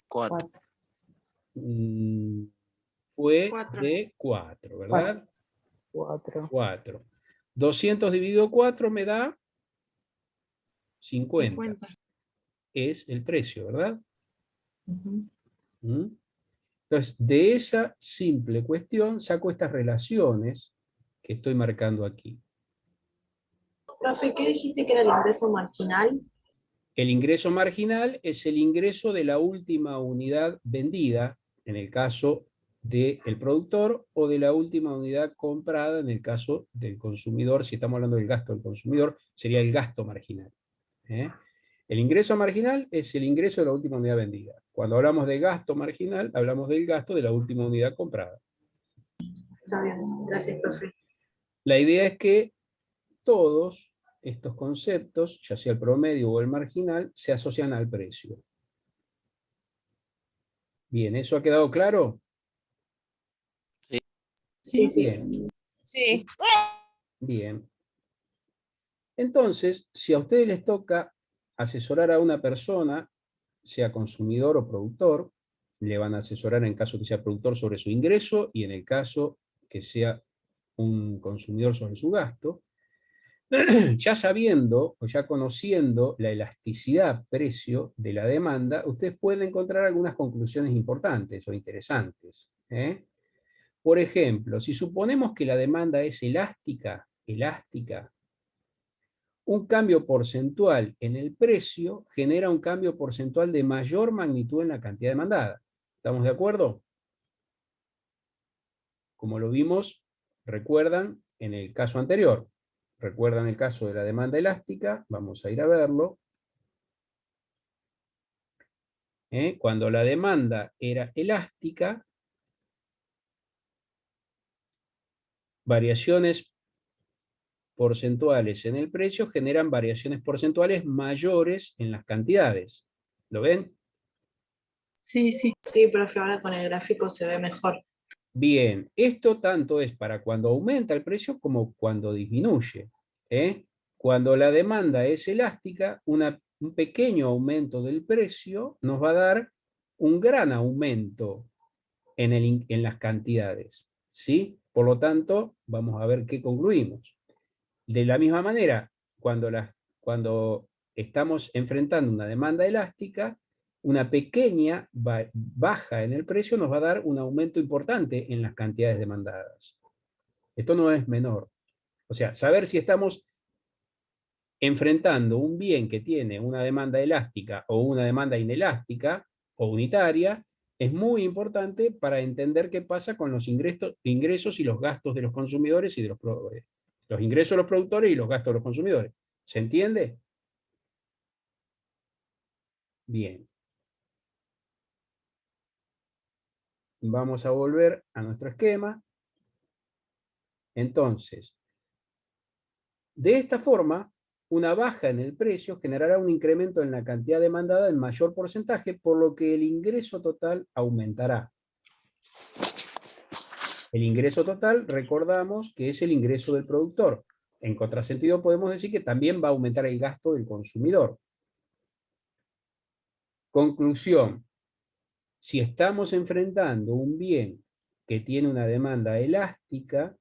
4. Fue 4. de 4, ¿verdad? 4. 4. 200 dividido 4 me da 50. 50. Es el precio, ¿verdad? Ujú. Entonces, de esa simple cuestión saco estas relaciones que estoy marcando aquí. Profe, ¿qué dijiste que era el ingreso marginal? El ingreso marginal es el ingreso de la última unidad vendida, en el caso del productor o de la última unidad comprada en el caso del consumidor. Si estamos hablando del gasto del consumidor, sería el gasto marginal. El ingreso marginal es el ingreso de la última unidad vendida. Cuando hablamos de gasto marginal, hablamos del gasto de la última unidad comprada. Está bien, gracias, profe. La idea es que todos estos conceptos, ya sea el promedio o el marginal, se asocian al precio. Bien, ¿eso ha quedado claro? Sí, sí. Bien, Sí. bien. Entonces, si a ustedes les toca asesorar a una persona, sea consumidor o productor, le van a asesorar en caso que sea productor sobre su ingreso y en el caso que sea un consumidor sobre su gasto. Ya sabiendo o ya conociendo la elasticidad precio de la demanda, ustedes pueden encontrar algunas conclusiones importantes o interesantes. Por ejemplo, si suponemos que la demanda es elástica, un cambio porcentual en el precio genera un cambio porcentual de mayor magnitud en la cantidad demandada. ¿Estamos de acuerdo? Como lo vimos, recuerdan en el caso anterior. Recuerdan el caso de la demanda elástica, vamos a ir a verlo. Cuando la demanda era elástica, variaciones porcentuales en el precio generan variaciones porcentuales mayores en las cantidades. ¿Lo ven? Sí, sí. Sí, profe, ahora con el gráfico se ve mejor. Bien, esto tanto es para cuando aumenta el precio como cuando disminuye. Cuando la demanda es elástica, un pequeño aumento del precio nos va a dar un gran aumento en las cantidades. ¿Sí? Por lo tanto, vamos a ver qué concluimos. De la misma manera, cuando estamos enfrentando una demanda elástica, una pequeña baja en el precio nos va a dar un aumento importante en las cantidades demandadas. Esto no es menor. O sea, saber si estamos enfrentando un bien que tiene una demanda elástica o una demanda inelástica o unitaria es muy importante para entender qué pasa con los ingresos y los gastos de los consumidores y de los proveedores. Los ingresos de los productores y los gastos de los consumidores. ¿Se entiende? Bien. Vamos a volver a nuestro esquema. Entonces, de esta forma, una baja en el precio generará un incremento en la cantidad demandada en mayor porcentaje, por lo que el ingreso total aumentará. El ingreso total, recordamos que es el ingreso del productor. En contrasentido, podemos decir que también va a aumentar el gasto del consumidor. Conclusión. Si estamos enfrentando un bien que tiene una demanda elástica,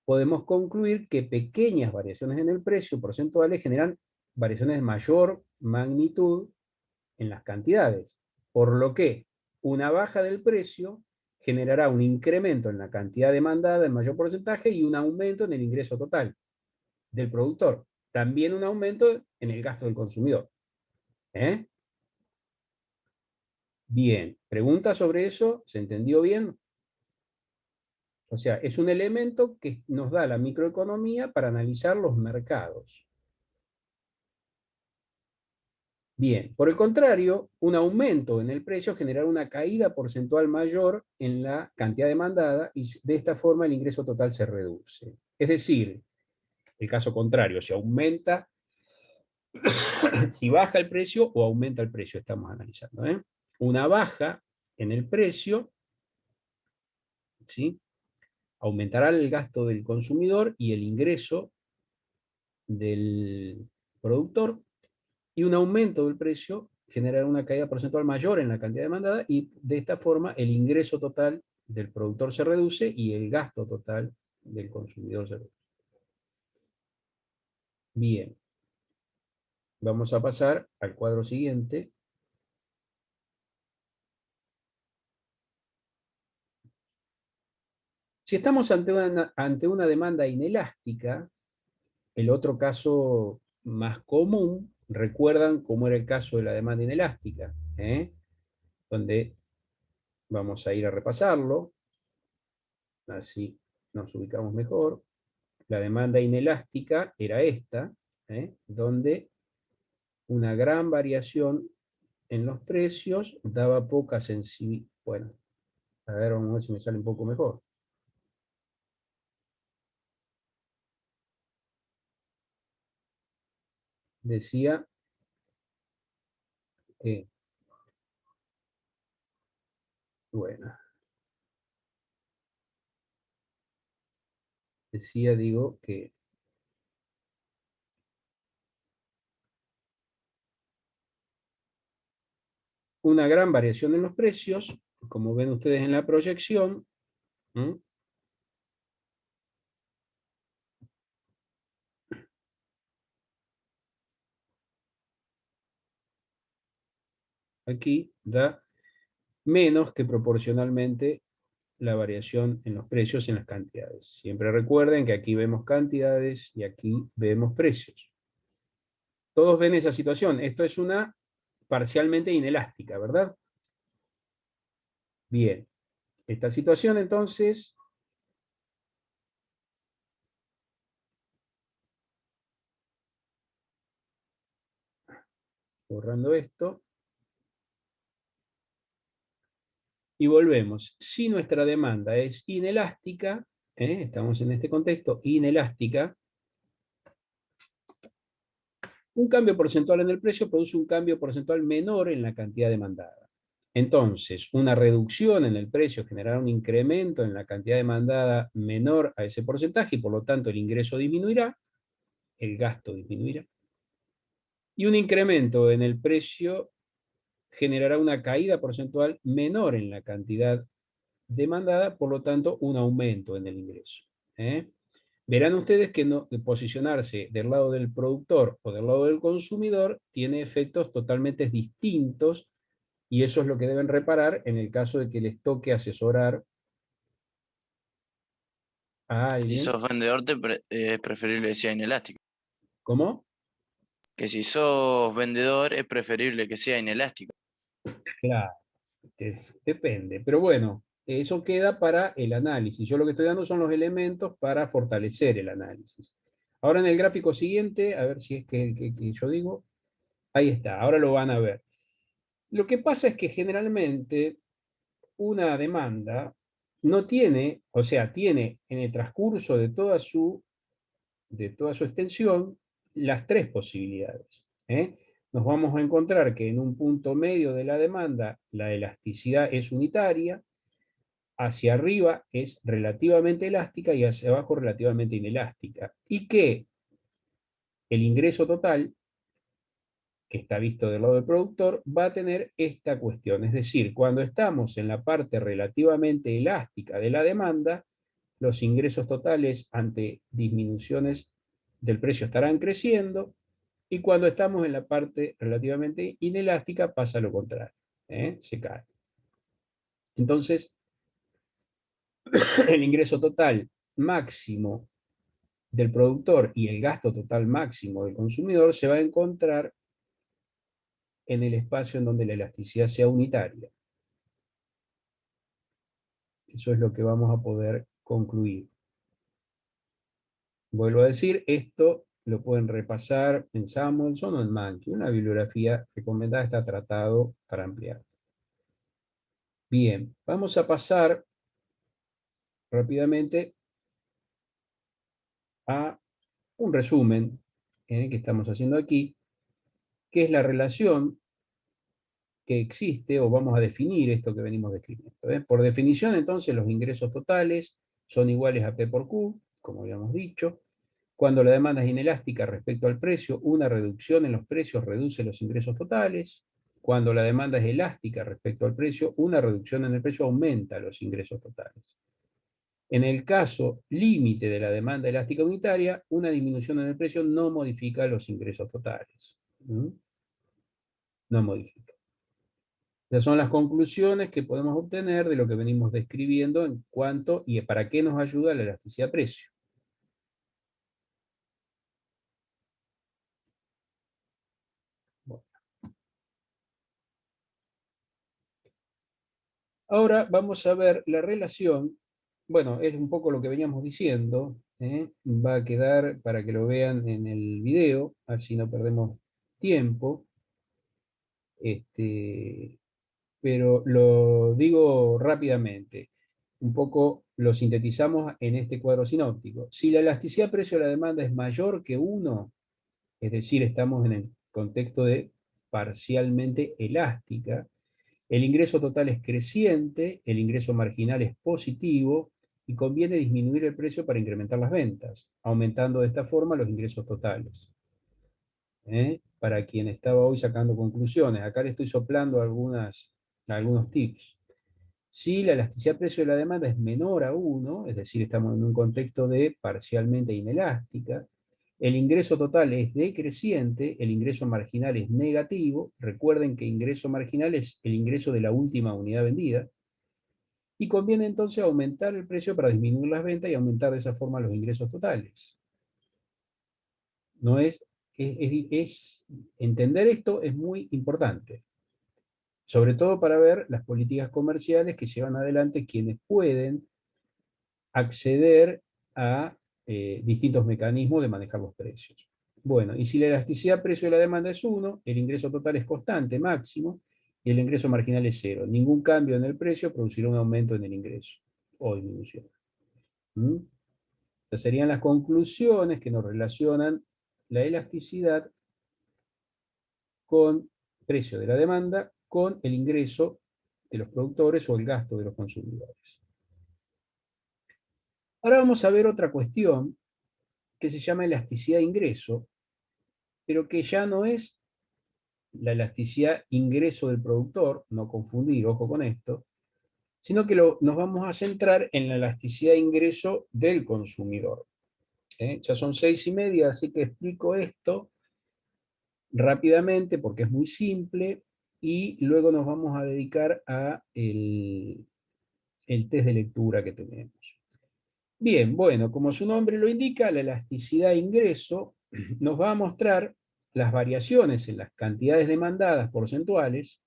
podemos concluir que pequeñas variaciones en el precio porcentuales generan variaciones de mayor magnitud en las cantidades, por lo que una baja del precio generará un incremento en la cantidad demandada en mayor porcentaje y un aumento en el ingreso total del productor. También un aumento en el gasto del consumidor. Bien, ¿pregunta sobre eso? ¿Se entendió bien? O sea, es un elemento que nos da la microeconomía para analizar los mercados. Bien, por el contrario, un aumento en el precio generará una caída porcentual mayor en la cantidad demandada y de esta forma el ingreso total se reduce. Es decir, el caso contrario, si aumenta, si baja el precio o aumenta el precio, estamos analizando. Una baja en el precio, ¿sí?, aumentará el gasto del consumidor y el ingreso del productor, y un aumento del precio generará una caída porcentual mayor en la cantidad demandada y de esta forma el ingreso total del productor se reduce y el gasto total del consumidor se reduce. Bien. Vamos a pasar al cuadro siguiente. Si estamos ante una demanda inelástica, el otro caso más común, recuerdan cómo era el caso de la demanda inelástica, donde Vamos a ir a repasarlo, así nos ubicamos mejor. La demanda inelástica era esta, donde una gran variación en los precios daba poca sensibilidad. Bueno, a ver si me sale un poco mejor. Decía que, bueno, digo, que una gran variación en los precios, como ven ustedes en la proyección, aquí da menos que proporcionalmente la variación en los precios y en las cantidades. Siempre recuerden que aquí vemos cantidades y aquí vemos precios. Todos ven esa situación. Esto es una parcialmente inelástica, ¿verdad? Bien. Esta situación, entonces, borrando esto, y volvemos. Si nuestra demanda es inelástica, estamos en este contexto, inelástica, un cambio porcentual en el precio produce un cambio porcentual menor en la cantidad demandada. Entonces, una reducción en el precio generará un incremento en la cantidad demandada menor a ese porcentaje y por lo tanto el ingreso disminuirá, el gasto disminuirá. Y un incremento en el precio generará una caída porcentual menor en la cantidad demandada, por lo tanto un aumento en el ingreso. Verán ustedes que posicionarse del lado del productor o del lado del consumidor tiene efectos totalmente distintos y eso es lo que deben reparar en el caso de que les toque asesorar a Si alguien. sos vendedor, es preferible que sea inelástico. ¿Cómo? Que si sos vendedor, es preferible que sea inelástico. Claro, depende. Pero bueno, eso queda para el análisis. Yo lo que estoy dando son los elementos para fortalecer el análisis. Ahora en el gráfico siguiente, a ver si es que yo digo, ahí está, ahora lo van a ver. Lo que pasa es que generalmente una demanda no tiene, o sea, tiene en el transcurso de toda su extensión las tres posibilidades. Nos vamos a encontrar que en un punto medio de la demanda la elasticidad es unitaria, hacia arriba es relativamente elástica y hacia abajo relativamente inelástica. Y que el ingreso total, que está visto del lado del productor, va a tener esta cuestión. Es decir, cuando estamos en la parte relativamente elástica de la demanda, los ingresos totales ante disminuciones del precio estarán creciendo, y cuando estamos en la parte relativamente inelástica pasa lo contrario, se cae. Entonces, el ingreso total máximo del productor y el gasto total máximo del consumidor se va a encontrar en el espacio en donde la elasticidad sea unitaria. Eso es lo que vamos a poder concluir. Vuelvo a decir, esto lo pueden repasar en Samuelson o en Mankey. Una bibliografía recomendada está tratado para ampliar. Bien, vamos a pasar rápidamente a un resumen que estamos haciendo aquí, que es la relación que existe, o vamos a definir esto que venimos describiendo. Por definición, entonces, los ingresos totales son iguales a P por Q, como habíamos dicho. Cuando la demanda es inelástica respecto al precio, una reducción en los precios reduce los ingresos totales. Cuando la demanda es elástica respecto al precio, una reducción en el precio aumenta los ingresos totales. En el caso límite de la demanda elástica unitaria, una disminución en el precio no modifica los ingresos totales. No modifica. Esas son las conclusiones que podemos obtener de lo que venimos describiendo en cuanto y para qué nos ayuda la elasticidad precio. Bueno. Ahora vamos a ver la relación, bueno, es un poco lo que veníamos diciendo, va a quedar para que lo vean en el video, así no perdemos tiempo. Pero lo digo rápidamente, un poco lo sintetizamos en este cuadro sinóptico. Si la elasticidad precio de la demanda es mayor que 1, es decir, estamos en el contexto de parcialmente elástica, el ingreso total es creciente, el ingreso marginal es positivo, y conviene disminuir el precio para incrementar las ventas, aumentando de esta forma los ingresos totales. Para quien estaba hoy sacando conclusiones, acá le estoy soplando algunos tips. Si la elasticidad precio de la demanda es menor a 1, es decir, estamos en un contexto de parcialmente inelástica, el ingreso total es decreciente, el ingreso marginal es negativo, recuerden que ingreso marginal es el ingreso de la última unidad vendida, y conviene entonces aumentar el precio para disminuir las ventas y aumentar de esa forma los ingresos totales. No entender esto es muy importante, sobre todo para ver las políticas comerciales que llevan adelante quienes pueden acceder a distintos mecanismos de manejar los precios. Bueno, y si la elasticidad precio de la demanda es 1, el ingreso total es constante, máximo, y el ingreso marginal es 0. Ningún cambio en el precio producirá un aumento en el ingreso, o disminución. Estas serían las conclusiones que nos relacionan la elasticidad con precio de la demanda, con el ingreso de los productores o el gasto de los consumidores. Ahora vamos a ver otra cuestión que se llama elasticidad de ingreso, pero que ya no es la elasticidad ingreso del productor, no confundir, ojo con esto, sino que nos vamos a centrar en la elasticidad de ingreso del consumidor. Ya son 6:30, así que explico esto rápidamente porque es muy simple, y luego nos vamos a dedicar a el test de lectura que tenemos. Bien, bueno, como su nombre lo indica, la elasticidad de ingreso nos va a mostrar las variaciones en las cantidades demandadas porcentuales,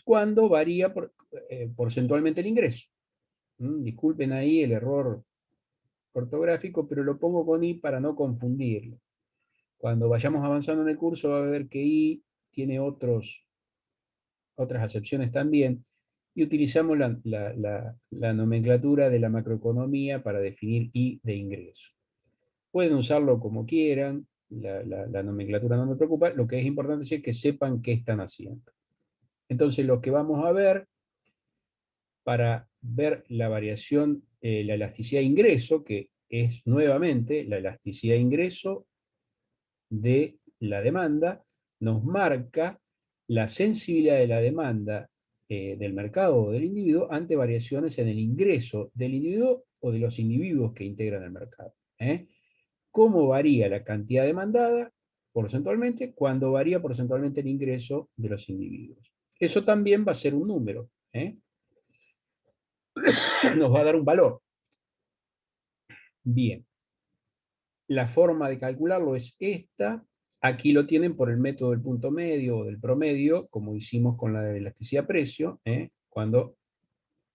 cuando varía porcentualmente el ingreso. Disculpen ahí el error ortográfico, pero lo pongo con I para no confundirlo. Cuando vayamos avanzando en el curso va a ver que I tiene otras acepciones también, y utilizamos la nomenclatura de la macroeconomía para definir I de ingreso. Pueden usarlo como quieran, la nomenclatura no me preocupa, lo que es importante es que sepan qué están haciendo. Entonces lo que vamos a ver, para ver la variación, la elasticidad de ingreso, que es nuevamente la elasticidad de ingreso de la demanda, nos marca la sensibilidad de la demanda del mercado o del individuo ante variaciones en el ingreso del individuo o de los individuos que integran el mercado. ¿Cómo varía la cantidad demandada porcentualmente cuando varía porcentualmente el ingreso de los individuos? Eso también va a ser un número. Nos va a dar un valor. Bien. La forma de calcularlo es esta. Aquí lo tienen por el método del punto medio o del promedio, como hicimos con la de elasticidad precio, cuando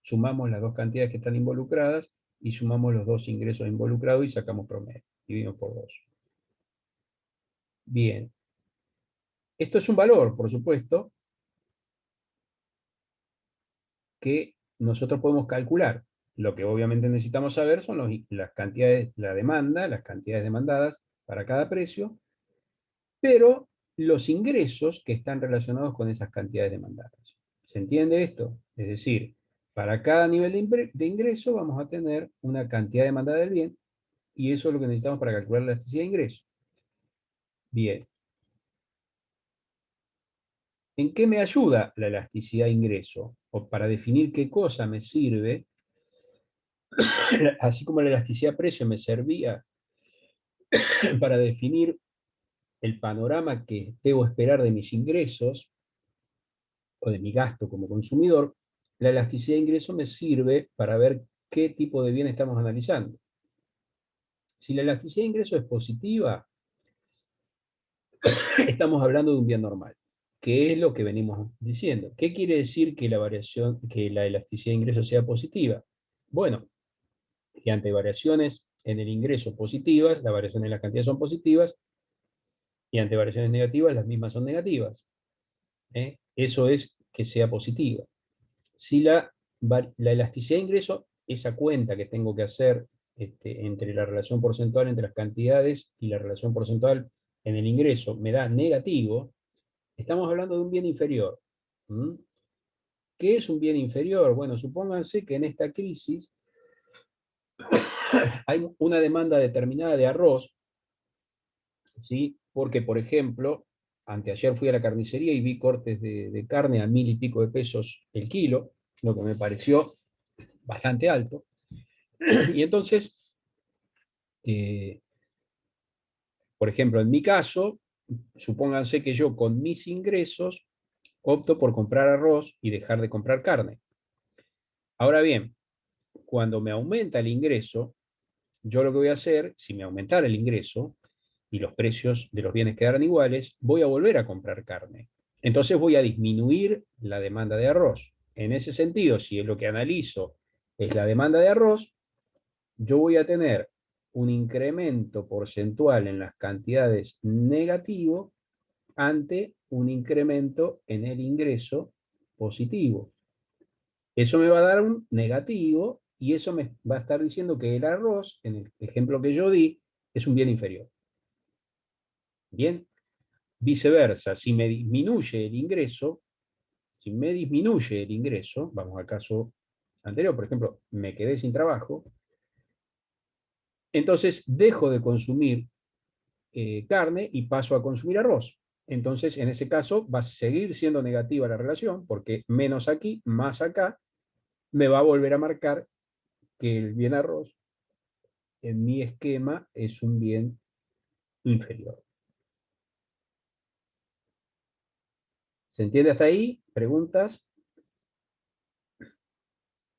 sumamos las dos cantidades que están involucradas y sumamos los dos ingresos involucrados y sacamos promedio, dividimos por 2. Bien. Esto es un valor, por supuesto, que nosotros podemos calcular. Lo que obviamente necesitamos saber son las cantidades, la demanda, las cantidades demandadas para cada precio, pero los ingresos que están relacionados con esas cantidades demandadas. ¿Se entiende esto? Es decir, para cada nivel de ingreso vamos a tener una cantidad demandada del bien, y eso es lo que necesitamos para calcular la elasticidad de ingreso. Bien. ¿En qué me ayuda la elasticidad de ingreso? O para definir qué cosa me sirve, así como la elasticidad de precio me servía para definir el panorama que debo esperar de mis ingresos o de mi gasto como consumidor, la elasticidad de ingreso me sirve para ver qué tipo de bien estamos analizando. Si la elasticidad de ingreso es positiva, estamos hablando de un bien normal. ¿Qué es lo que venimos diciendo? ¿Qué quiere decir que la elasticidad de ingreso sea positiva? Bueno, que ante variaciones en el ingreso positivas, las variaciones en la cantidad son positivas, y ante variaciones negativas, las mismas son negativas. Eso es que sea positiva. Si la elasticidad de ingreso, esa cuenta que tengo que hacer entre la relación porcentual entre las cantidades y la relación porcentual en el ingreso, me da negativo, estamos hablando de un bien inferior. ¿Qué es un bien inferior? Bueno, supónganse que en esta crisis hay una demanda determinada de arroz, ¿sí? Porque, por ejemplo, anteayer fui a la carnicería y vi cortes de carne a 1.000 y pico de pesos el kilo, lo que me pareció bastante alto. Y entonces, por ejemplo, en mi caso, supónganse que yo con mis ingresos opto por comprar arroz y dejar de comprar carne. Ahora bien, cuando me aumenta el ingreso, yo lo que voy a hacer, si me aumentara el ingreso y los precios de los bienes quedaran iguales, voy a volver a comprar carne. Entonces voy a disminuir la demanda de arroz. En ese sentido, si es lo que analizo es la demanda de arroz, yo voy a tener un incremento porcentual en las cantidades negativo ante un incremento en el ingreso positivo. Eso me va a dar un negativo y eso me va a estar diciendo que el arroz, en el ejemplo que yo di, es un bien inferior. Bien, viceversa, si me disminuye el ingreso, vamos al caso anterior, por ejemplo, me quedé sin trabajo, entonces dejo de consumir carne y paso a consumir arroz. Entonces, en ese caso, va a seguir siendo negativa la relación, porque menos aquí, más acá, me va a volver a marcar que el bien arroz, en mi esquema, es un bien inferior. ¿Se entiende hasta ahí? ¿Preguntas?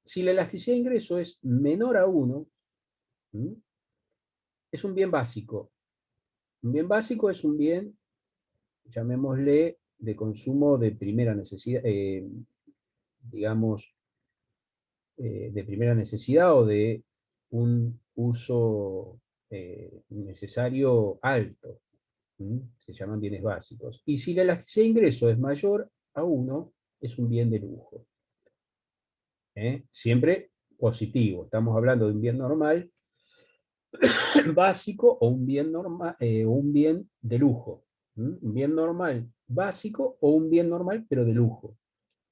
Si la elasticidad de ingreso es menor a 1, es un bien básico. Un bien básico es un bien, llamémosle, de consumo de primera necesidad, digamos, de primera necesidad o de un uso necesario alto. Se llaman bienes básicos. Y si la elasticidad de ingreso es mayor a 1, es un bien de lujo. Siempre positivo. Estamos hablando de un bien normal, básico, o un bien, normal, un bien de lujo. Un bien normal básico o un bien normal pero de lujo.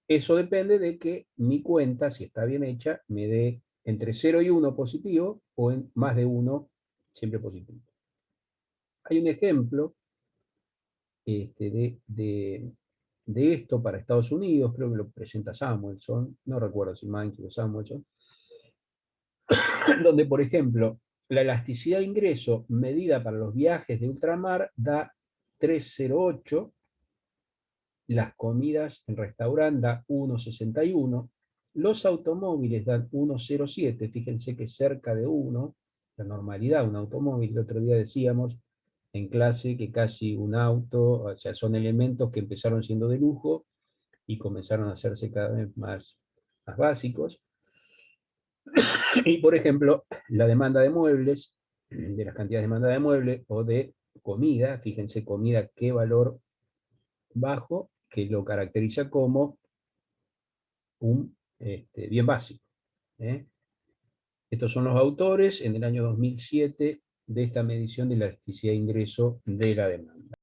Eso depende de que mi cuenta, si está bien hecha, me dé entre 0 y 1 positivo o en más de 1 siempre positivo. Hay un ejemplo de esto para Estados Unidos, creo que lo presenta Samuelson, no recuerdo si Mankey o Samuelson, donde, por ejemplo, la elasticidad de ingreso medida para los viajes de ultramar da 3,08, las comidas en restaurante da 1,61, los automóviles dan 1,07, fíjense que cerca de 1, la normalidad, un automóvil, el otro día decíamos en clase que casi un auto, o sea, son elementos que empezaron siendo de lujo y comenzaron a hacerse cada vez más básicos. Y, por ejemplo, la demanda de muebles, de las cantidades de demanda de muebles o de comida, fíjense, comida, qué valor bajo, que lo caracteriza como un bien básico. Estos son los autores en el año 2007 de esta medición de la elasticidad de ingreso de la demanda.